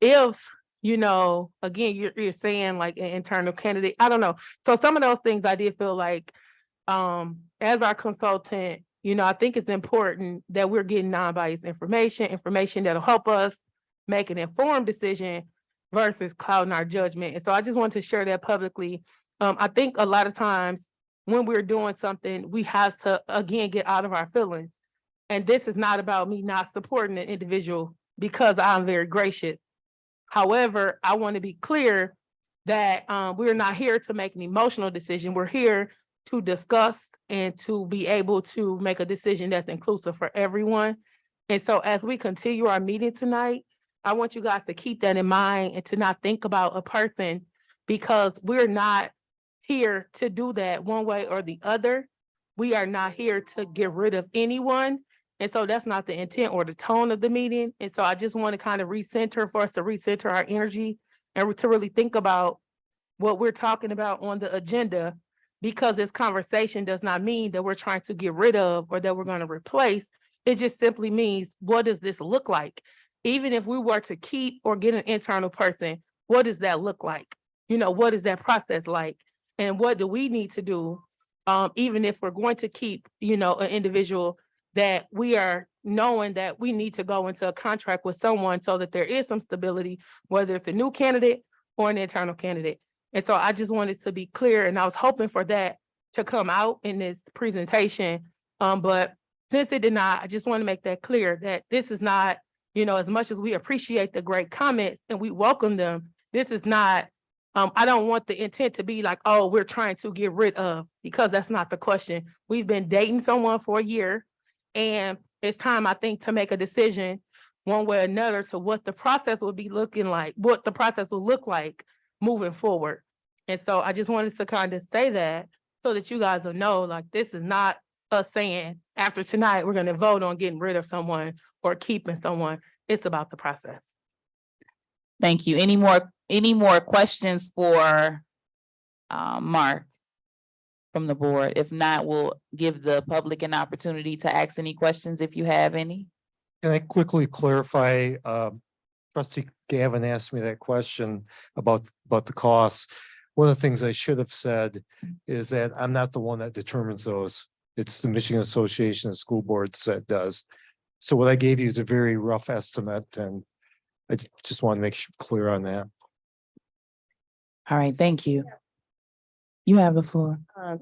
if, again, you're saying like an internal candidate, I don't know. So some of those things I did feel like, as our consultant, I think it's important that we're getting non-biased information that'll help us make an informed decision versus clouding our judgment. And so I just want to share that publicly. I think a lot of times when we're doing something, we have to, again, get out of our feelings. And this is not about me not supporting an individual because I'm very gracious. However, I want to be clear that we're not here to make an emotional decision. We're here to discuss and to be able to make a decision that's inclusive for everyone. And so as we continue our meeting tonight, I want you guys to keep that in mind and to not think about a person, because we're not here to do that one way or the other. We are not here to get rid of anyone. And so that's not the intent or the tone of the meeting. And so I just want to kind of recenter for us to recenter our energy and to really think about what we're talking about on the agenda, because this conversation does not mean that we're trying to get rid of or that we're going to replace. It just simply means, what does this look like? Even if we were to keep or get an internal person, what does that look like? What is that process like? And what do we need to do? Even if we're going to keep, an individual, that we are knowing that we need to go into a contract with someone so that there is some stability, whether it's a new candidate or an internal candidate. And so I just wanted to be clear, and I was hoping for that to come out in this presentation. But since it did not, I just want to make that clear that this is not, as much as we appreciate the great comments and we welcome them, this is not, I don't want the intent to be like, oh, we're trying to get rid of, because that's not the question. We've been dating someone for a year, and it's time, I think, to make a decision one way or another to what the process will be looking like, what the process will look like moving forward. And so I just wanted to kind of say that so that you guys will know, like, this is not us saying after tonight, we're going to vote on getting rid of someone or keeping someone. It's about the process. Thank you. Any more questions for Mark from the board? If not, we'll give the public an opportunity to ask any questions if you have any. Can I quickly clarify? Trustee Gavin asked me that question about the costs. One of the things I should have said is that I'm not the one that determines those. It's the Michigan Association of School Boards that does. So what I gave you is a very rough estimate, and I just want to make sure clear on that. All right, thank you. You have the floor.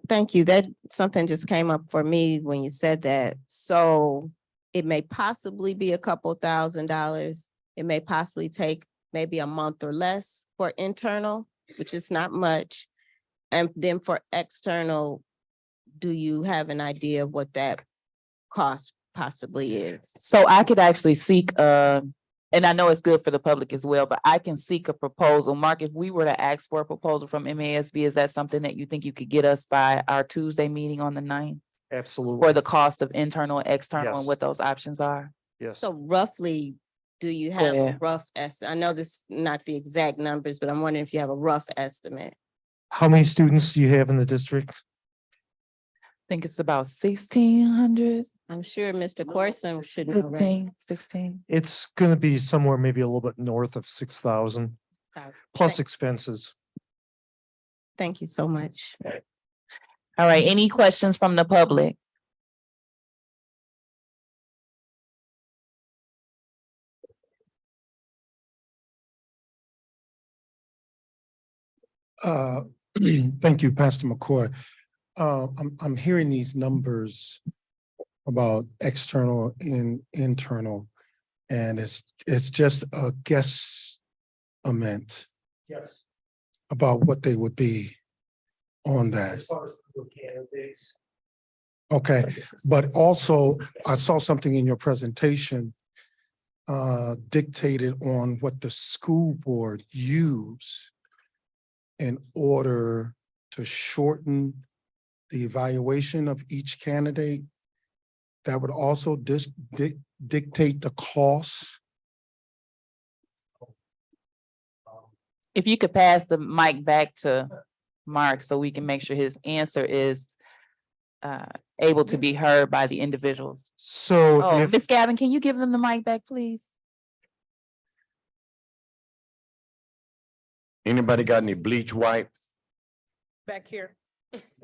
Thank you. That something just came up for me when you said that. So it may possibly be a couple $1,000s. It may possibly take maybe a month or less for internal, which is not much. And then for external, do you have an idea of what that cost possibly is? So I could actually seek, and I know it's good for the public as well, but I can seek a proposal. Mark, if we were to ask for a proposal from MASB, is that something that you think you could get us by our Tuesday meeting on the 9th? Absolutely. For the cost of internal and external and Yes. what those options are? Yes. So roughly, do you have a ahead. rough estimate? I know this not the exact numbers, but I'm wondering if you have a rough estimate. How many students do you have in the district? I think it's about 1,600, I'm sure Mr. Corson should know. Right? 16. It's going to be somewhere maybe a little bit north of 6,000 plus expenses. Thank you so much. All right, any questions from the public? Thank you, Pastor McCoy. I'm hearing these numbers about external and internal, and it's just a guesstimate. Yes. About what they would be. on that. Okay, but also I saw something in your presentation dictated on what the school board use in order to shorten the evaluation of each candidate. That would also dictate the cost. If you could pass the mic back to Mark so we can make sure his answer is able to be heard by the individuals. So Oh, if, Ms. Gavin, can you give them the mic back, please? Anybody got any bleach wipes? Back here.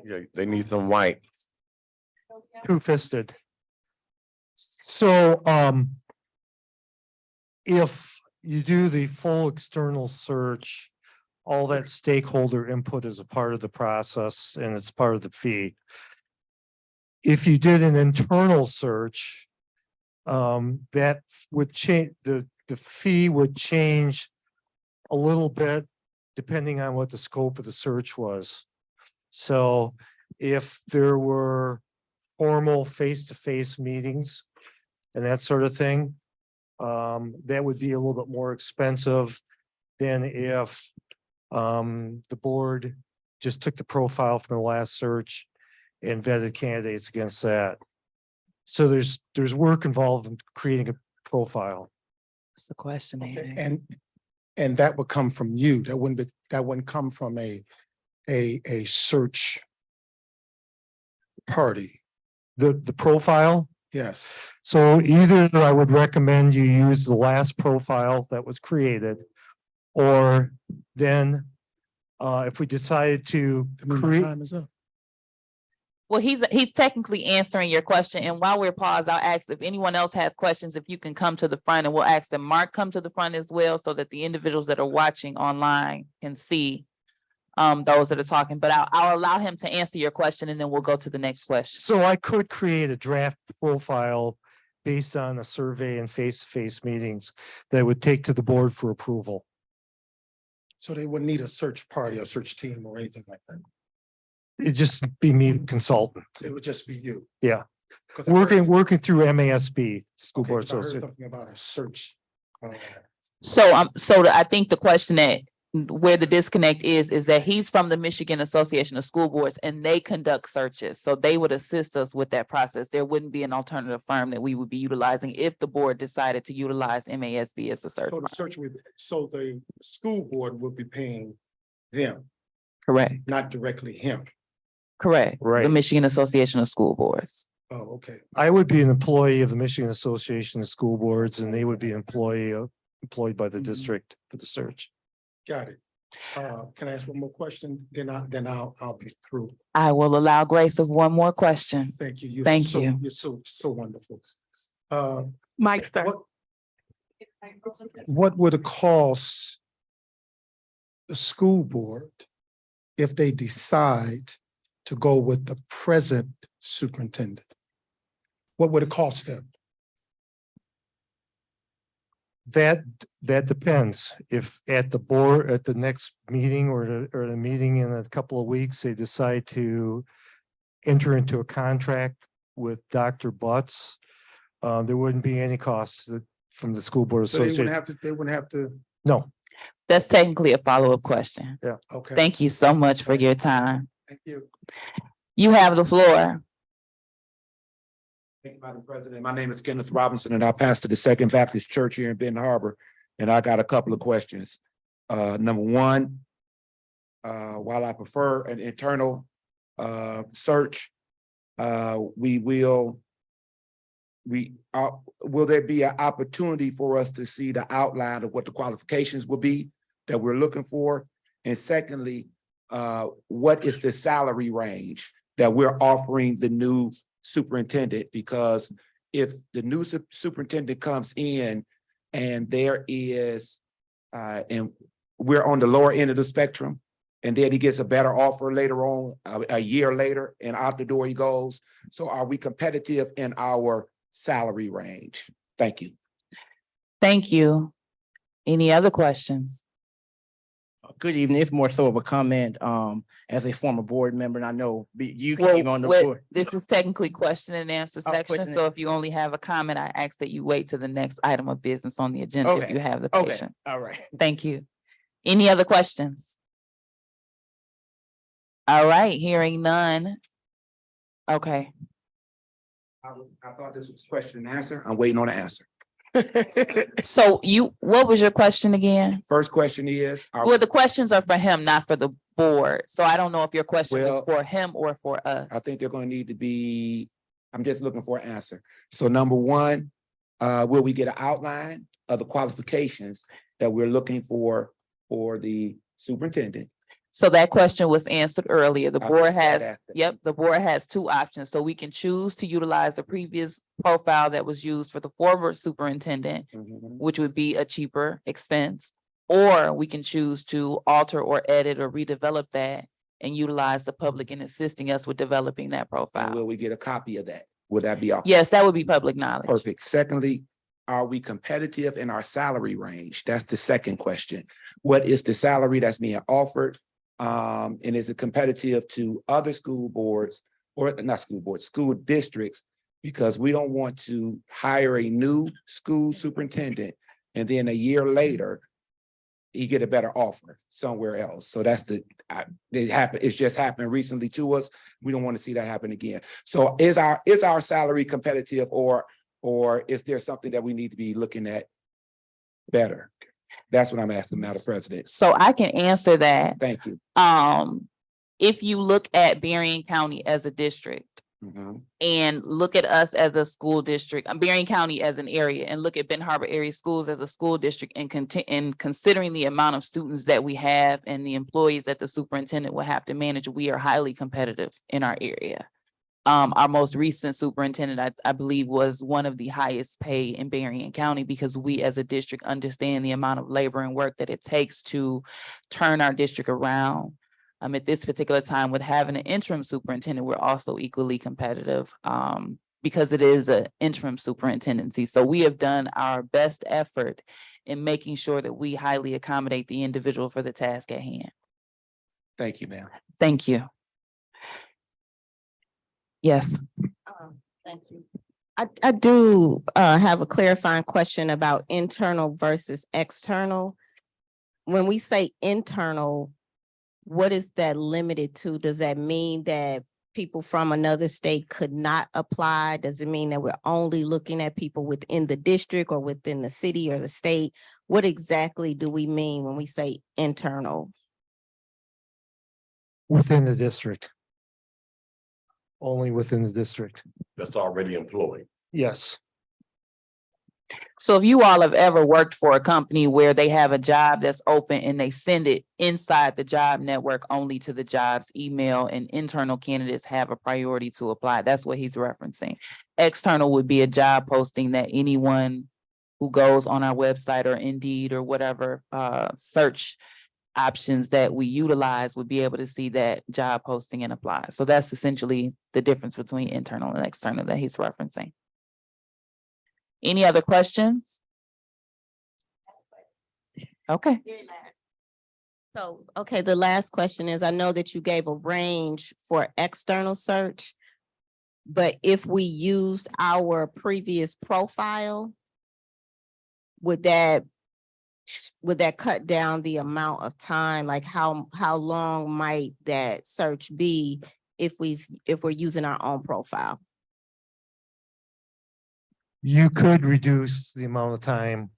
Yeah, they need some wipes. two-fisted. So, if you do the full external search, all that stakeholder input is a part of the process and it's part of the fee. If you did an internal search, that would change, the fee would change a little bit depending on what the scope of the search was. So if there were formal face-to-face meetings and that sort of thing, that would be a little bit more expensive than if the board just took the profile from the last search and vetted candidates against that. So there's work involved in creating a profile. What's the question? Okay, Amy? and that would come from you. That wouldn't come from a search party. The profile. Yes. So either I would recommend you use the last profile that was created, or then if we decided to create. Time is up. Well, he's technically answering your question. And while we're paused, I'll ask if anyone else has questions, if you can come to the front, and we'll ask them. Mark, come to the front as well so that the individuals that are watching online can see those that are talking. But I'll allow him to answer your question and then we'll go to the next question. So I could create a draft profile based on a survey and face-to-face meetings that would take to the board for approval. So they wouldn't need a search party or search team or anything like that. It'd just be me, consultant. It would just be you. Yeah. 'Cause I heard- Working through MASB, School okay, Board 'cause I heard Association. something about a search. So I think the question that where the disconnect is that he's from the Michigan Association of School Boards and they conduct searches. So they would assist us with that process. There wouldn't be an alternative firm that we would be utilizing if the board decided to utilize MASB as a search. So the firm. search would, so the school board would be paying them, Correct, not directly him. correct. The Right. Michigan Association of School Boards. Oh, okay. I would be an employee of the Michigan Association of School Boards and they would be employed by the district for the search. Got it. Can I ask one more question? Then I'll be through. I will allow grace of one more question. Thank you. Thank you. You're so wonderful. Mike, sir. What would it cost the school board if they decide to go with the present superintendent? What would it cost them? That depends. If at the board, at the next meeting or the meeting in a couple of weeks, they decide to enter into a contract with Dr. Butts, there wouldn't be any cost from the School Board So they Association. wouldn't have to, No, That's technically a follow-up question. okay. Thank you so much for your time. Thank you. You have the floor. Thank you, Madam President. My name is Kenneth Robinson and I pastor the Second Baptist Church here in Benton Harbor. And I got a couple of questions. Number one, while I prefer an internal search, will there be an opportunity for us to see the outline of what the qualifications will be that we're looking for? And secondly, what is the salary range that we're offering the new superintendent? Because if the new superintendent comes in and there is, and we're on the lower end of the spectrum, and then he gets a better offer later on, a year later, and out the door he goes. So are we competitive in our salary range? Thank you. Thank you. Any other questions? Good evening. It's more so of a comment, as a former board member, and I know you came on the Well, board. this is technically question and answer Oh, section, question so and- if you only have a comment, I ask that you wait to the next item of business on the agenda if Okay, you have the Okay, patience. all right. Thank you. Any other questions? All right, hearing none. Okay, I thought this was question and answer. I'm waiting on the answer. so what was your question again? First question is, Well, the questions are for him, not for the board, so I don't know if your question was Well, for him or for us. I think they're gonna need to be, I'm just looking for an answer. So number one, will we get an outline of the qualifications that we're looking for the superintendent? So that question was answered earlier. The I board missed that has, aspect. yep, the board has two options. So we can choose to utilize the previous profile that was used for the former superintendent, which would be a cheaper expense. Or we can choose to alter or edit or redevelop that and utilize the public in assisting us with developing that And profile. will we get a copy of that? Would that be all? Yes, that would be public knowledge. Perfect. Secondly, are we competitive in our salary range? That's the second question. What is the salary that's being offered? And is it competitive to other school boards or not school boards, school districts? Because we don't want to hire a new school superintendent and then a year later, he get a better offer somewhere else. So that's it's just happened recently to us. We don't want to see that happen again. So is our salary competitive or is there something that we need to be looking at better? That's what I'm asking, Madam President. So I can answer that. Thank you. If you look at Berrien County as a district, and look at us as a school district, Berrien County as an area, and look at Benton Harbor area schools as a school district, and considering the amount of students that we have and the employees that the superintendent will have to manage, we are highly competitive in our area. Our most recent superintendent, I believe, was one of the highest paid in Berrien County because we as a district understand the amount of labor and work that it takes to turn our district around. At this particular time, with having an interim superintendent, we're also equally competitive because it is an interim superintendency. So we have done our best effort in making sure that we highly accommodate the individual for the task at hand. Thank you, ma'am. Thank you. Yes. Thank you. I do have a clarifying question about internal versus external. When we say internal, what is that limited to? Does that mean that people from another state could not apply? Does it mean that we're only looking at people within the district or within the city or the state? What exactly do we mean when we say internal? Within the district. Only within the district. That's already employed. Yes. So if you all have ever worked for a company where they have a job that's open and they send it inside the job network only to the jobs email, and internal candidates have a priority to apply, that's what he's referencing. External would be a job posting that anyone who goes on our website or Indeed or whatever search options that we utilize would be able to see that job posting and apply. So that's essentially the difference between internal and external that he's referencing. Any other questions? Okay. So, okay, the last question is, I know that you gave a range for external search, but if we used our previous profile, would that cut down the amount of time? Like how long might that search be if we're using our own profile? You could reduce the amount of time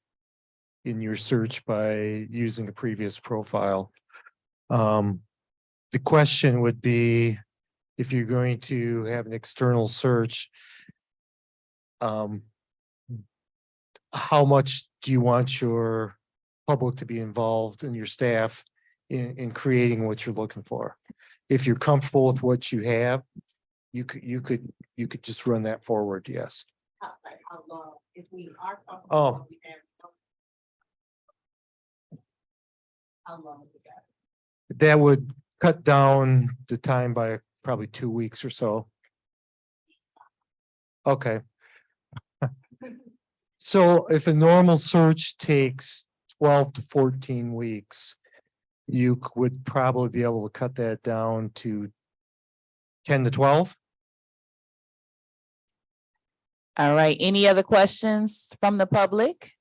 in your search by using a previous profile. The question would be, if you're going to have an external search, how much do you want your public to be involved and your staff in creating what you're looking for? If you're comfortable with what you have, you could just run that forward, yes. How long, if we are Oh. how long would that? That would cut down the time by probably 2 weeks or so. Okay. So if a normal search takes 12 to 14 weeks, you would probably be able to cut that down to 10 to 12. All right, any other questions from the public?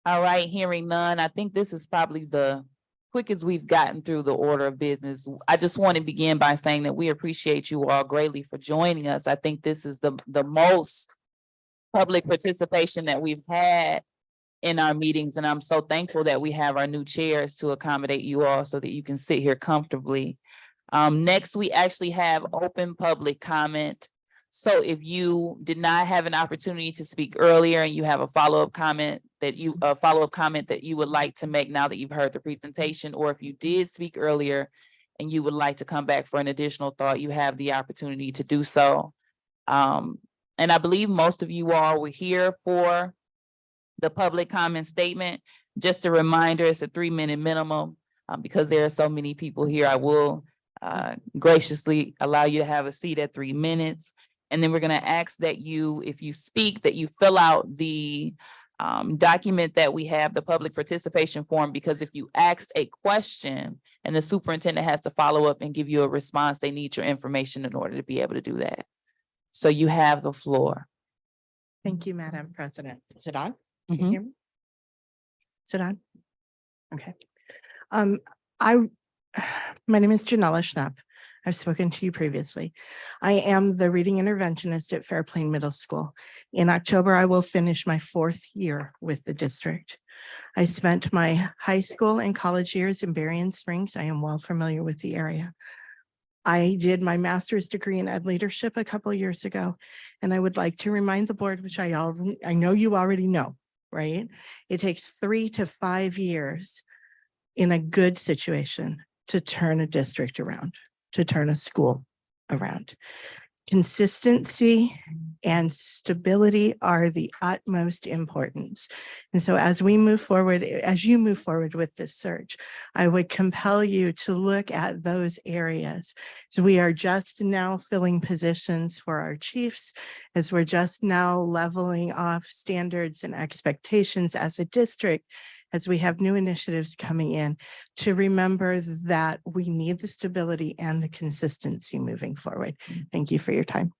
All right, hearing none, I think this is probably the quickest we've gotten through the order of business. I just want to begin by saying that we appreciate you all greatly for joining us. I think this is the most public participation that we've had in our meetings, and I'm so thankful that we have our new chairs to accommodate you all so that you can sit here comfortably. Next, we actually have open public comment. So if you did not have an opportunity to speak earlier and you have a follow-up comment that you would like to make now that you've heard the presentation, or if you did speak earlier and you would like to come back for an additional thought, you have the opportunity to do so. And I believe most of you all were here for the public comment statement. Just a reminder, it's a 3-minute minimum. Because there are so many people here, I will graciously allow you to have a seat at 3 minutes. And then we're gonna ask that you, if you speak, that you fill out the document that we have, the public participation form, because if you ask a question and the superintendent has to follow up and give you a response, they need your information in order to be able to do that. So you have the floor. Thank you, Madam President. Is it on? Mhm. Can you hear me? Is it on? Okay. My name is Janella Schnapp. I've spoken to you previously. I am the reading interventionist at Fairplain Middle School. In October, I will finish my 4th year with the district. I spent my high school and college years in Berrien Springs. I am well familiar with the area. I did my master's degree in ed leadership a couple of years ago, and I would like to remind the board, which I know you already know, right? It takes 3 to 5 years in a good situation to turn a district around, to turn a school around. Consistency and stability are the utmost importance. And so as we move forward, as you move forward with this search, I would compel you to look at those areas. So we are just now filling positions for our chiefs, as we're just now leveling off standards and expectations as a district, as we have new initiatives coming in, to remember that we need the stability and the consistency moving forward. Thank you for your time.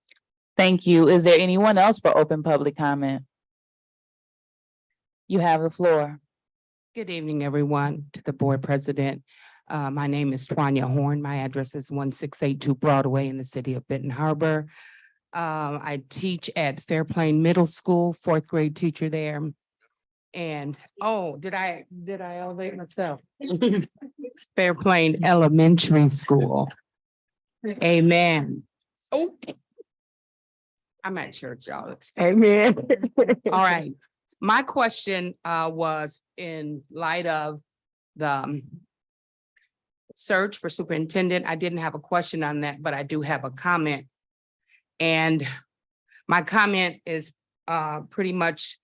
Thank you. Is there anyone else for open public comment? You have the floor. Good evening, everyone, to the board president. My name is Tanya Horn. My address is 1682 Broadway in the city of Benton Harbor. I teach at Fairplain Middle School, 4th grade teacher there. And, oh, did I elevate myself? Fairplain Elementary School. Amen. Oh. I'm at church, y'all. Amen. All right. My question was in light of the search for superintendent. I didn't have a question on that, but I do have a comment. And my comment is pretty much,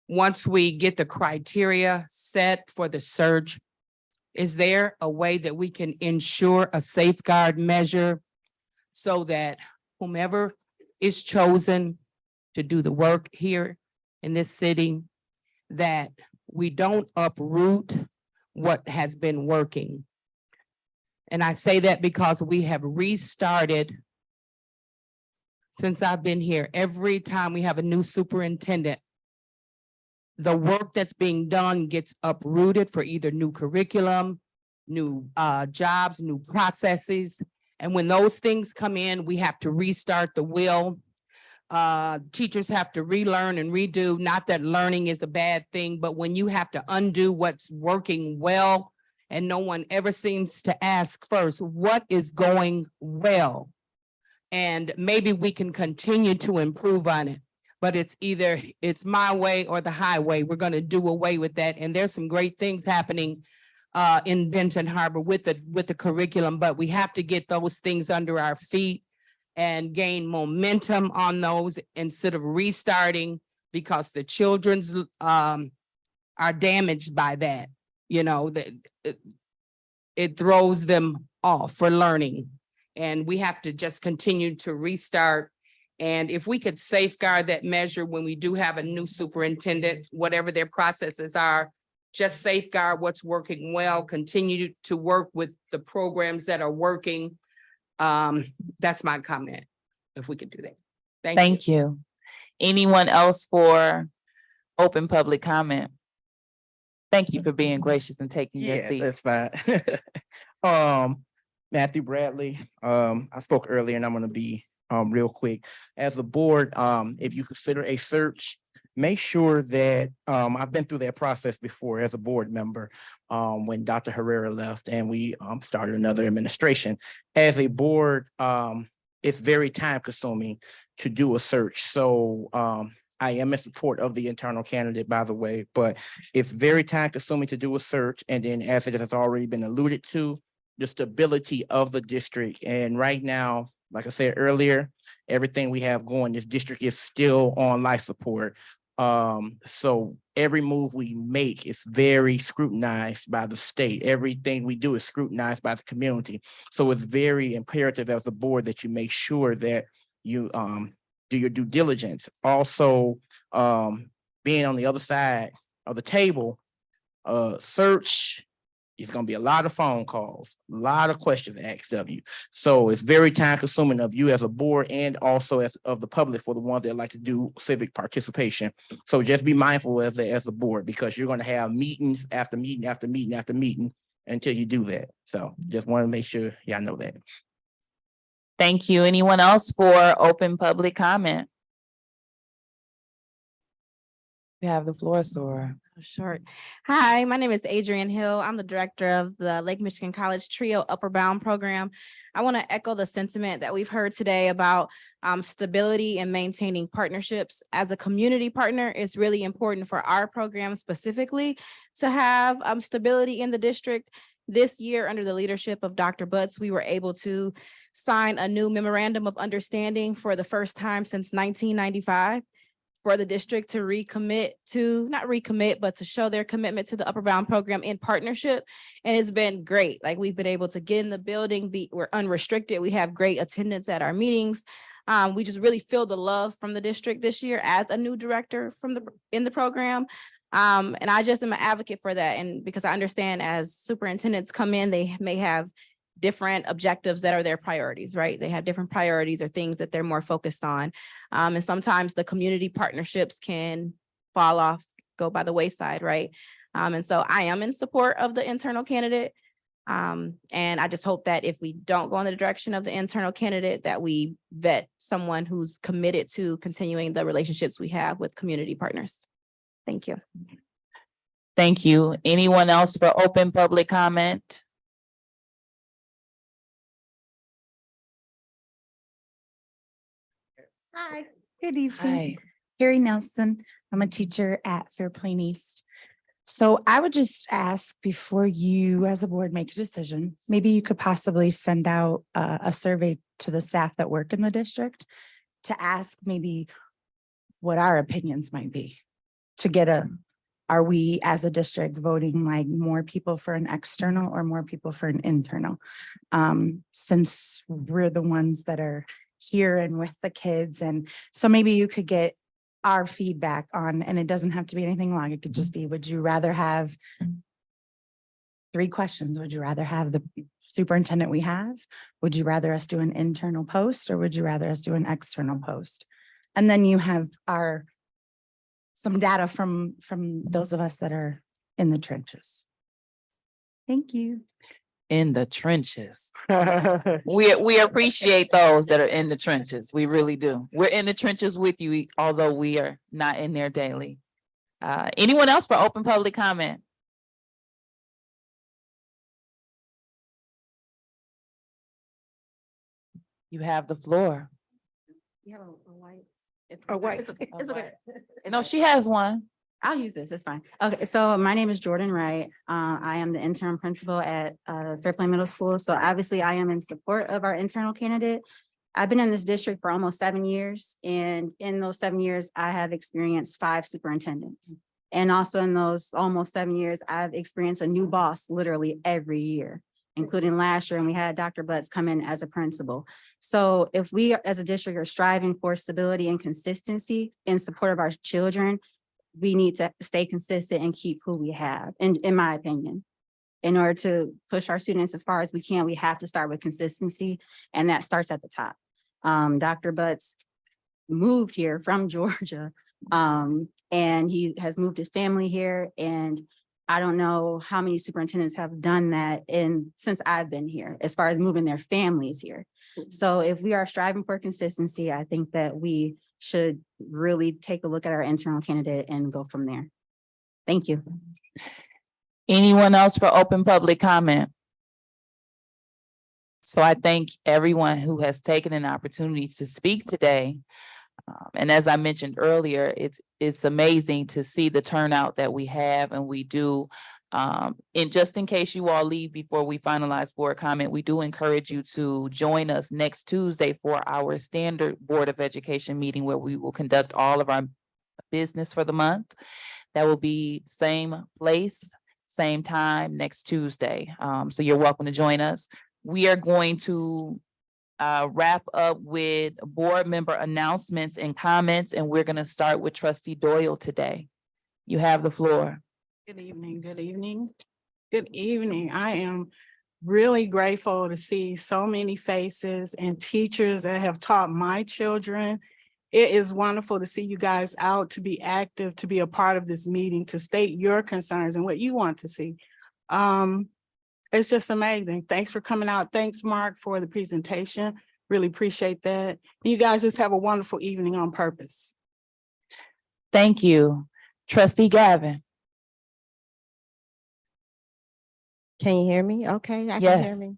once we get the criteria set for the search, is there a way that we can ensure a safeguard measure so that whomever is chosen to do the work here in this city, that we don't uproot what has been working? And I say that because we have restarted, since I've been here, every time we have a new superintendent, the work that's being done gets uprooted for either new curriculum, new jobs, new processes. And when those things come in, we have to restart the wheel. Teachers have to relearn and redo. Not that learning is a bad thing, but when you have to undo what's working well, and no one ever seems to ask first, what is going well? And maybe we can continue to improve on it. But it's either it's my way or the highway. We're going to do away with that. And there's some great things happening in Benton Harbor with the curriculum, but we have to get those things under our feet and gain momentum on those instead of restarting, because the children's are damaged by that. You know, that it throws them off for learning, and we have to just continue to restart. And if we could safeguard that measure when we do have a new superintendent, whatever their processes are, just safeguard what's working well, continue to work with the programs that are working. That's my comment, if we could do that. Thank you. Thank you. Anyone else for open public comment? Thank you for being gracious and taking your Yeah, seat. that's fine. Matthew Bradley, I spoke earlier and I'm gonna be real quick. As a board, if you consider a search, make sure that I've been through that process before as a board member, when Dr. Herrera left and we started another administration. As a board, it's very time consuming to do a search. So I am in support of the internal candidate, by the way, but it's very time consuming to do a search. And then as it has already been alluded to, the stability of the district. And right now, like I said earlier, everything we have going, this district is still on life support. So every move we make is very scrutinized by the state. Everything we do is scrutinized by the community. So it's very imperative as a board that you make sure that you do your due diligence. Also, being on the other side of the table, search, it's gonna be a lot of phone calls, a lot of questions asked of you. So it's very time consuming of you as a board and also as of the public for the ones that like to do civic participation. So just be mindful as a board, because you're gonna have meetings after meeting after meeting after meeting until you do that. So just want to make sure y'all know that. Thank you. Anyone else for open public comment? You have the floor, Sora. Short. Hi, my name is Adrienne Hill. I'm the director of the Lake Michigan College Trio Upper Bound program. I want to echo the sentiment that we've heard today about stability and maintaining partnerships. As a community partner, it's really important for our program specifically to have stability in the district. This year, under the leadership of Dr. Butts, we were able to sign a new memorandum of understanding for the first time since 1995. For the district to recommit to, not recommit, but to show their commitment to the Upper Bound program in partnership. And it's been great. Like, we've been able to get in the building, we're unrestricted. We have great attendance at our meetings. We just really feel the love from the district this year as a new director in the program. And I just am an advocate for that. And because I understand as superintendents come in, they may have different objectives that are their priorities, right? They have different priorities or things that they're more focused on. And sometimes the community partnerships can fall off, go by the wayside, right? And so I am in support of the internal candidate. And I just hope that if we don't go in the direction of the internal candidate, that we vet someone who's committed to continuing the relationships we have with community partners. Thank you. Thank you. Anyone else for open public comment? Hi, good evening. Hi. Carrie Nelson. I'm a teacher at Fairplain East. So I would just ask, before you as a board make a decision, maybe you could possibly send out a survey to the staff that work in the district to ask maybe what our opinions might be, to get are we as a district voting like more people for an external or more people for an internal? Since we're the ones that are here and with the kids. And so maybe you could get our feedback on, and it doesn't have to be anything long. It could just be, would you rather have 3 questions? Would you rather have the superintendent we have? Would you rather us do an internal post, or would you rather us do an external post? And then you have some data from those of us that are in the trenches. Thank you. In the trenches. We appreciate those that are in the trenches. We really do. We're in the trenches with you, although we are not in there daily. Anyone else for open public comment? You have the floor. You have a white. It's okay. It's okay. No, she has one. I'll use this. It's fine. Okay, so my name is Jordan Wright. I am the interim principal at Fairplain Middle School. So obviously I am in support of our internal candidate. I've been in this district for almost 7 years. And in those 7 years, I have experienced 5 superintendents. And also in those almost 7 years, I've experienced a new boss literally every year, including last year. And we had Dr. Butts come in as a principal. So if we as a district are striving for stability and consistency in support of our children, we need to stay consistent and keep who we have, in my opinion. In order to push our students as far as we can, we have to start with consistency, and that starts at the top. Dr. Butts moved here from Georgia, and he has moved his family here, and I don't know how many superintendents have done that since I've been here, as far as moving their families here. So if we are striving for consistency, I think that we should really take a look at our internal candidate and go from there. Thank you. Anyone else for open public comment? So I thank everyone who has taken an opportunity to speak today. And as I mentioned earlier, it's amazing to see the turnout that we have, and we do. And just in case you all leave before we finalize board comment, we do encourage you to join us next Tuesday for our standard Board of Education meeting, where we will conduct all of our business for the month. That will be same place, same time next Tuesday. So you're welcome to join us. We are going to wrap up with board member announcements and comments, and we're going to start with Trustee Doyle today. You have the floor. Good evening, good evening, good evening. I am really grateful to see so many faces and teachers that have taught my children. It is wonderful to see you guys out, to be active, to be a part of this meeting, to state your concerns and what you want to see. It's just amazing. Thanks for coming out. Thanks, Mark, for the presentation. Really appreciate that. You guys just have a wonderful evening on purpose. Thank you. Trustee Gavin. Can you hear me? Okay, I can hear Yes. me.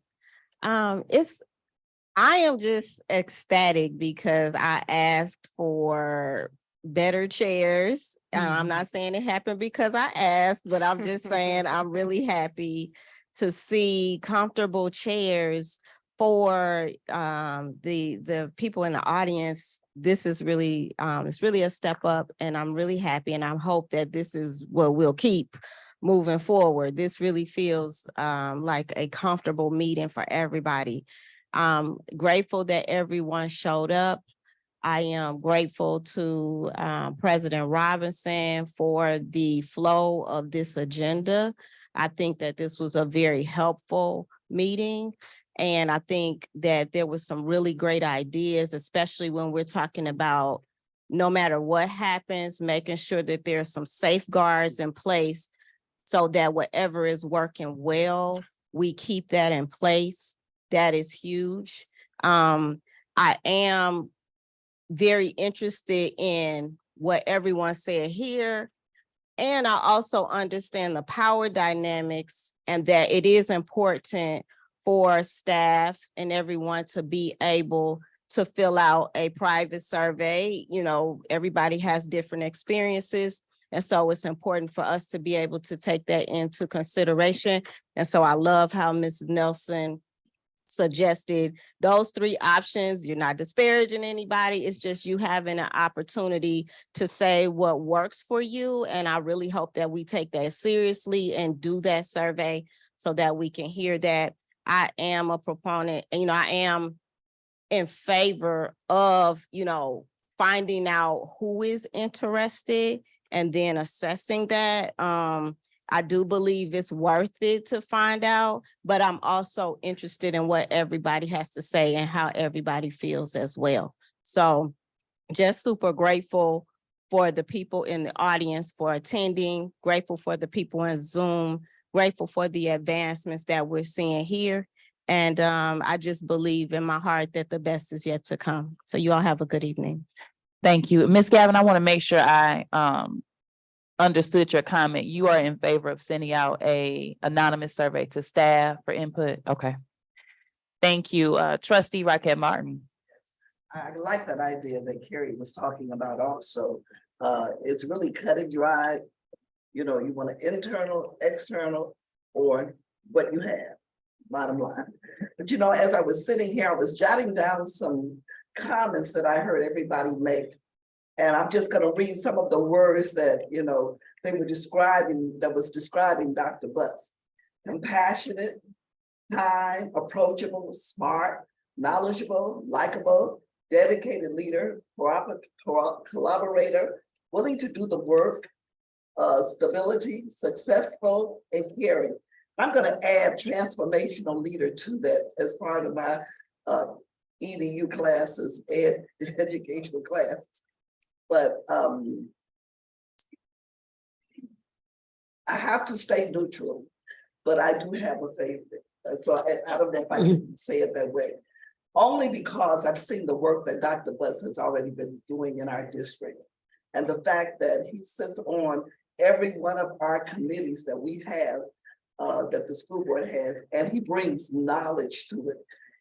I am just ecstatic because I asked for better chairs. I'm not saying it happened because I asked, but I'm just saying I'm really happy to see comfortable chairs for the people in the audience. This is really it's really a step up, and I'm really happy, and I hope that this is what we'll keep moving forward. This really feels like a comfortable meeting for everybody. I'm grateful that everyone showed up. I am grateful to President Robinson for the flow of this agenda. I think that this was a very helpful meeting. And I think that there was some really great ideas, especially when we're talking about no matter what happens, making sure that there are some safeguards in place so that whatever is working well, we keep that in place. That is huge. I am very interested in what everyone said here. And I also understand the power dynamics, and that it is important for staff and everyone to be able to fill out a private survey. You know, everybody has different experiences. And so it's important for us to be able to take that into consideration. And so I love how Mrs. Nelson suggested those three options. You're not disparaging anybody. It's just you having an opportunity to say what works for you. And I really hope that we take that seriously and do that survey so that we can hear that. I am a proponent, and, I am in favor of, finding out who is interested and then assessing that. I do believe it's worth it to find out, but I'm also interested in what everybody has to say and how everybody feels as well. So just super grateful for the people in the audience for attending, grateful for the people in Zoom, grateful for the advancements that we're seeing here. And I just believe in my heart that the best is yet to come. So you all have a good evening. Thank you. Ms. Gavin, I want to make sure I understood your comment. You are in favor of sending out a anonymous survey to staff for input? Okay. Thank you. Trustee Raquel Martin. I like that idea that Carrie was talking about also. It's really cut and dry. You want an internal, external, or what you have, bottom line. But as I was sitting here, I was jotting down some comments that I heard everybody make. And I'm just going to read some of the words that, they were describing, that was describing Dr. Butts. Compassionate, kind, approachable, smart, knowledgeable, likable, dedicated leader, collaborator, willing to do the work, stability, successful, and caring. I'm gonna add transformational leader to that as part of my EDU classes and educational classes. But I have to stay neutral, but I do have a favorite. So I don't know if I can say it that way. Only because I've seen the work that Dr. Butts has already been doing in our district. And the fact that he sits on every one of our committees that we have, that the school board has, and he brings knowledge to it.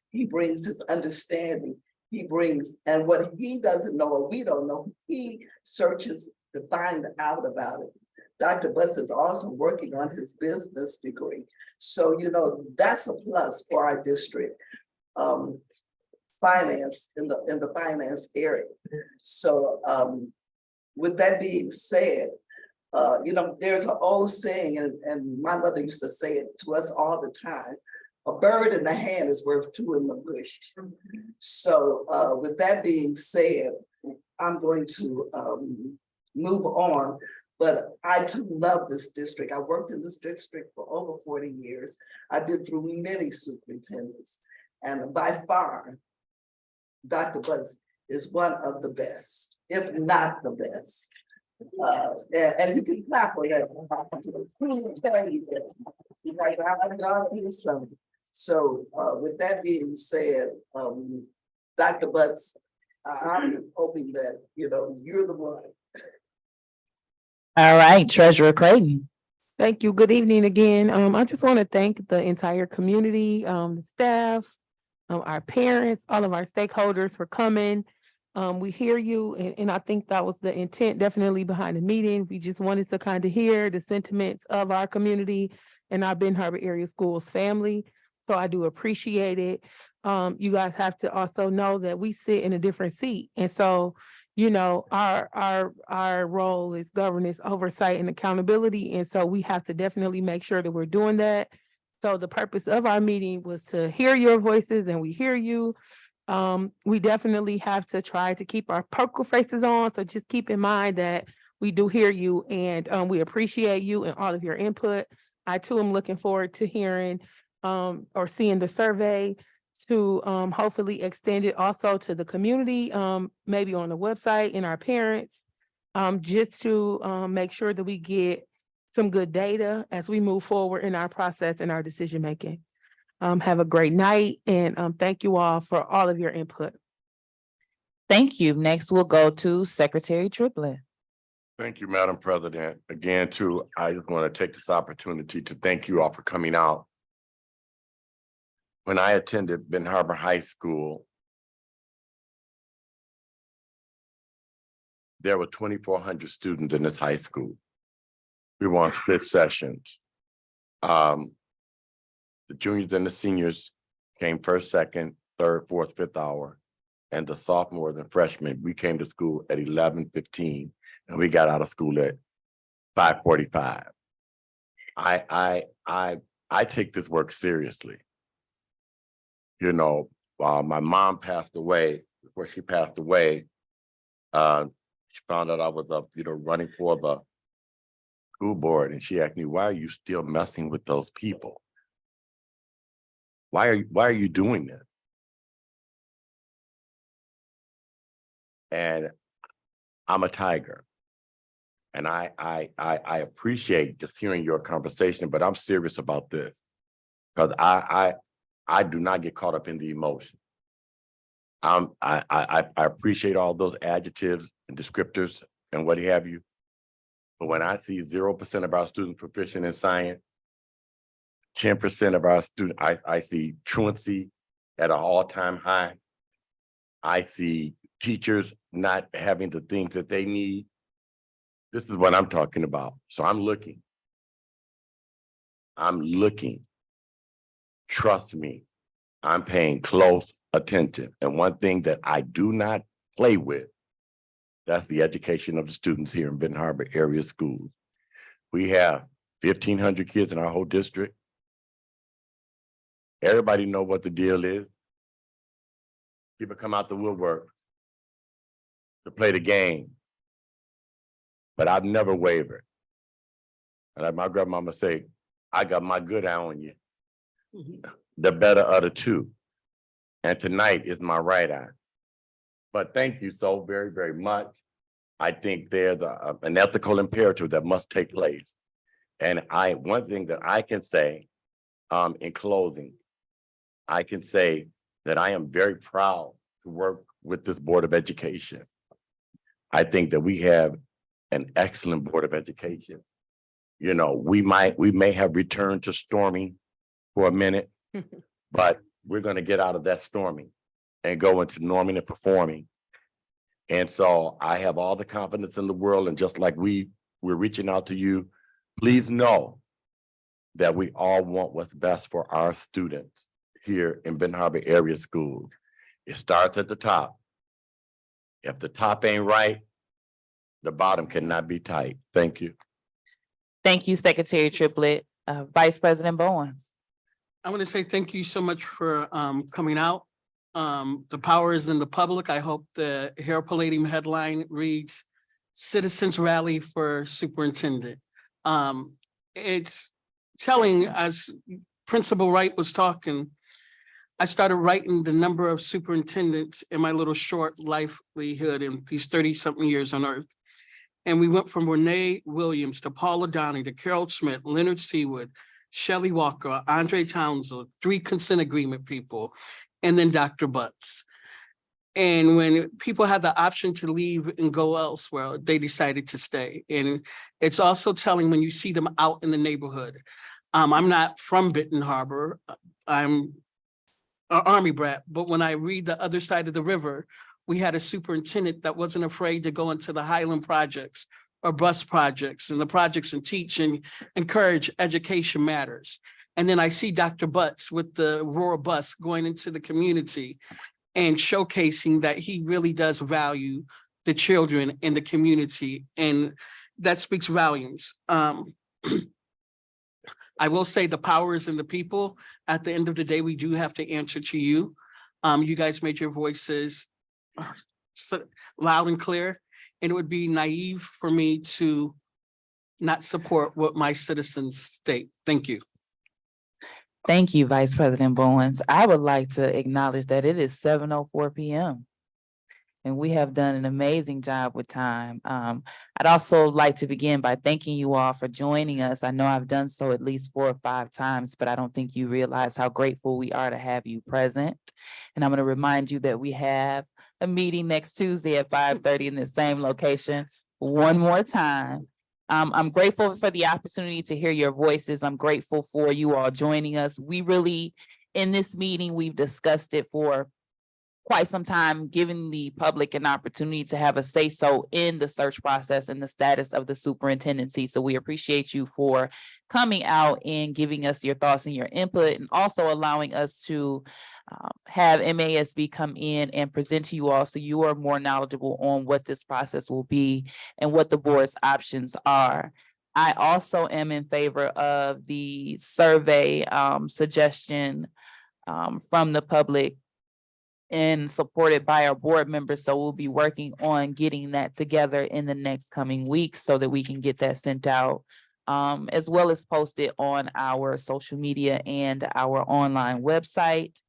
He brings his understanding. He brings, and what he doesn't know or we don't know, he searches to find out about it. Dr. Butts is also working on his business degree. So, you know, that's a plus for our district. Finance in the finance area. So with that being said, you know, there's an old saying, and my mother used to say it to us all the time: a bird in the hand is worth two in the bush. So with that being said, I'm going to move on. But I too love this district. I worked in this district for over 40 years. I've been through many superintendents, and by far, Dr. Butts is one of the best, if not the best. And you can clap for that. Right, I'm gonna do something. So with that being said, Dr. Butts, I'm hoping that, you know, you're the one. All right, Treasurer Creighton. Thank you. Good evening again. I just want to thank the entire community, the staff, our parents, all of our stakeholders for coming. We hear you, and I think that was the intent definitely behind the meeting. We just wanted to kind of hear the sentiments of our community and our Ben Harbor Area Schools family. So I do appreciate it. You guys have to also know that we sit in a different seat. And so, you know, our role is governance, oversight, and accountability. And so we have to definitely make sure that we're doing that. So the purpose of our meeting was to hear your voices, and we hear you. We definitely have to try to keep our poker faces on. So just keep in mind that we do hear you, and we appreciate you and all of your input. I too am looking forward to hearing or seeing the survey, to hopefully extend it also to the community, maybe on the website and our parents, just to make sure that we get some good data as we move forward in our process and our decision making. Have a great night, and thank you all for all of your input. Thank you. Next, we'll go to Secretary Triplett. Thank you, Madam President. Again, too, I just want to take this opportunity to thank you all for coming out. When I attended Ben Harbor High School, there were 2,400 students in this high school. We were on split sessions. The juniors and the seniors came first, second, third, fourth, fifth hour. And the sophomores and freshmen, we came to school at 11:15 and we got out of school at 5:45. I take this work seriously. You know, my mom passed away. Before she passed away, she found out I was running for the school board, and she asked me, "Why are you still messing with those people? Why are you doing this?" And I'm a tiger, and I appreciate just hearing your conversation, but I'm serious about this because I do not get caught up in the emotion. I appreciate all those adjectives and descriptors and what have you, but when I see 0% of our students proficient in science, 10% of our students, I see truancy at an all-time high. I see teachers not having the things that they need. This is what I'm talking about. So I'm looking. Trust me, I'm paying close attention. And one thing that I do not play with, that's the education of the students here in Benton Harbor area schools. We have 1,500 kids in our whole district. Everybody know what the deal is. People come out the woodwork to play the game, but I've never wavered. And like my grandmama say, I got my good eye on you. The better of the two. And tonight is my right eye. But thank you so very, very much. I think there's an ethical imperative that must take place. And one thing that I can say in closing, I can say that I am very proud to work with this Board of Education. I think that we have an excellent Board of Education. You know, we may have returned to storming for a minute, but we're going to get out of that storming and go into norming and performing. And so I have all the confidence in the world. And just like we're reaching out to you, please know that we all want what's best for our students here in Benton Harbor area schools. It starts at the top. If the top ain't right, the bottom cannot be tight. Thank you. Thank you, Secretary Triplett. Vice President Bowens. I want to say thank you so much for coming out. The power is in the public. I hope the Herald Palladium headline reads Citizens Rally for Superintendent. It's telling, as Principal Wright was talking, I started writing the number of superintendents in my little short livelihood in these 30-something years on earth. And we went from Renee Williams to Paula Downey to Carol Schmidt, Leonard Seawood, Shelley Walker, Andre Townsend, 3 consent agreement people, and then Dr. Butts. And when people had the option to leave and go elsewhere, they decided to stay. And it's also telling when you see them out in the neighborhood. I'm not from Benton Harbor. I'm an Army brat, but when I read the other side of the river, we had a superintendent that wasn't afraid to go into the Highland projects or bus projects and the projects and teach and encourage education matters. And then I see Dr. Butts with the rural bus going into the community and showcasing that he really does value the children in the community. And that speaks volumes. I will say the power is in the people. At the end of the day, we do have to answer to you. You guys made your voices loud and clear, and it would be naive for me to not support what my citizens state. Thank you. Thank you, Vice President Bowens. I would like to acknowledge that it is 7:04 p.m. and we have done an amazing job with time. I'd also like to begin by thanking you all for joining us. I know I've done so at least 4 or 5 times, but I don't think you realize how grateful we are to have you present. And I'm going to remind you that we have a meeting next Tuesday at 5:30 in the same location. One more time. I'm grateful for the opportunity to hear your voices. I'm grateful for you all joining us. We really, in this meeting, we've discussed it for quite some time, giving the public an opportunity to have a say-so in the search process and the status of the superintendency. So we appreciate you for coming out and giving us your thoughts and your input, and also allowing us to have MASB come in and present to you all so you are more knowledgeable on what this process will be and what the board's options are. I also am in favor of the survey suggestion from the public and supported by our board members. So we'll be working on getting that together in the next coming weeks so that we can get that sent out, as well as post it on our social media and our online website.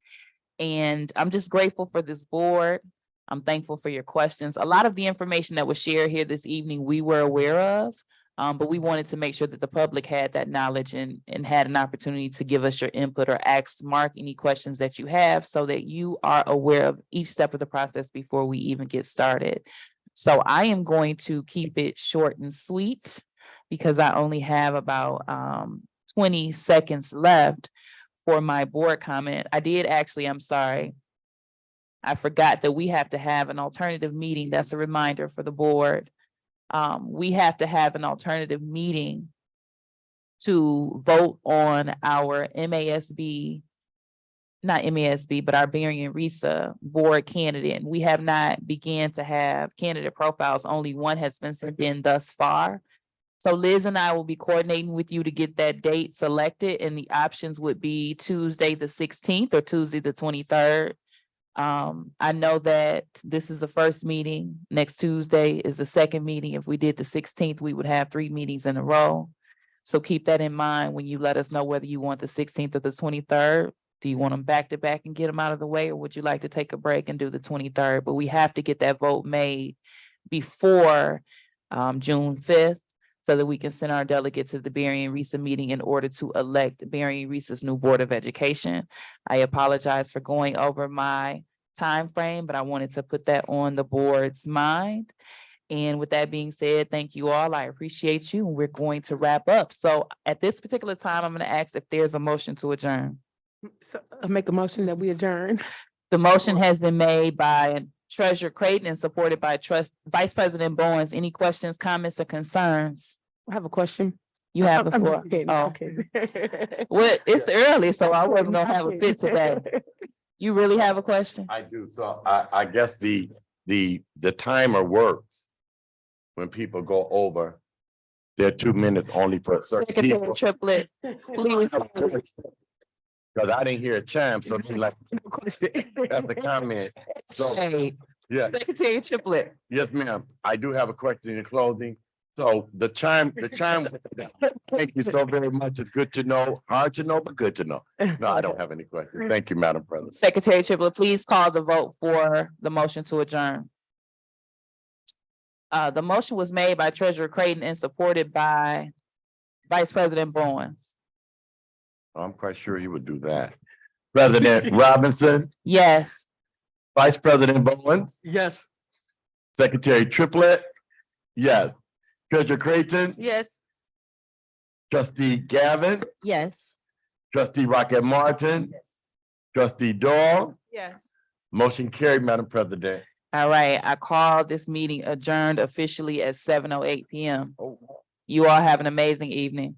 And I'm just grateful for this board. I'm thankful for your questions. A lot of the information that was shared here this evening, we were aware of, but we wanted to make sure that the public had that knowledge and had an opportunity to give us your input or ask Mark any questions that you have so that you are aware of each step of the process before we even get started. So I am going to keep it short and sweet because I only have about 20 seconds left for my board comment. I'm sorry. I forgot that we have to have an alternative meeting. That's a reminder for the board. We have to have an alternative meeting to vote on our but our Berry and Risa board candidate. And we have not began to have candidate profiles. Only one has been sent in thus far. So Liz and I will be coordinating with you to get that date selected, and the options would be Tuesday, the 16th or Tuesday, the 23rd. I know that this is the first meeting. Next Tuesday is the second meeting. If we did the 16th, we would have 3 meetings in a row. So keep that in mind when you let us know whether you want the 16th or the 23rd. Do you want them back to back and get them out of the way, or would you like to take a break and do the 23rd? But we have to get that vote made before June 5th so that we can send our delegate to the Berry and Reese meeting in order to elect Berry and Reese's new Board of Education. I apologize for going over my time frame, but I wanted to put that on the board's mind. And with that being said, thank you all. I appreciate you. And we're going to wrap up. So at this particular time, I'm going to ask if there's a motion to adjourn. So I make a motion that we adjourn. The motion has been made by Treasurer Creighton and supported by Vice President Bowens. Any questions, comments, or concerns? I have a question. You have the I'm floor. kidding, Oh, I'm kidding. well, it's early, so I wasn't gonna have a fit today. You really have a question? I do, so I guess the timer works when people go over their 2 minutes only for certain Secretary people. Triplett, please. Cause I didn't hear a chime, so it's like, that's a comment. So, Shade. yeah, Secretary Triplett. yes, ma'am. I do have a question in closing. So the chime, thank you so very much. It's good to know, hard to know, but good to know. No, I don't have any questions. Thank you, Madam President. Secretary Triplett, please call the vote for the motion to adjourn. The motion was made by Treasurer Creighton and supported by Vice President Bowens. I'm quite sure you would do that. President Robinson, Yes. Vice President Bowens, Yes. Secretary Triplett, yes. Treasurer Creighton, Yes. Trustee Gavin, Yes. Trustee Rocket Martin, Trustee Doyle, Yes. motion carried, Madam President. All right, I call this meeting adjourned officially at 7:08 PM. You all have an amazing evening.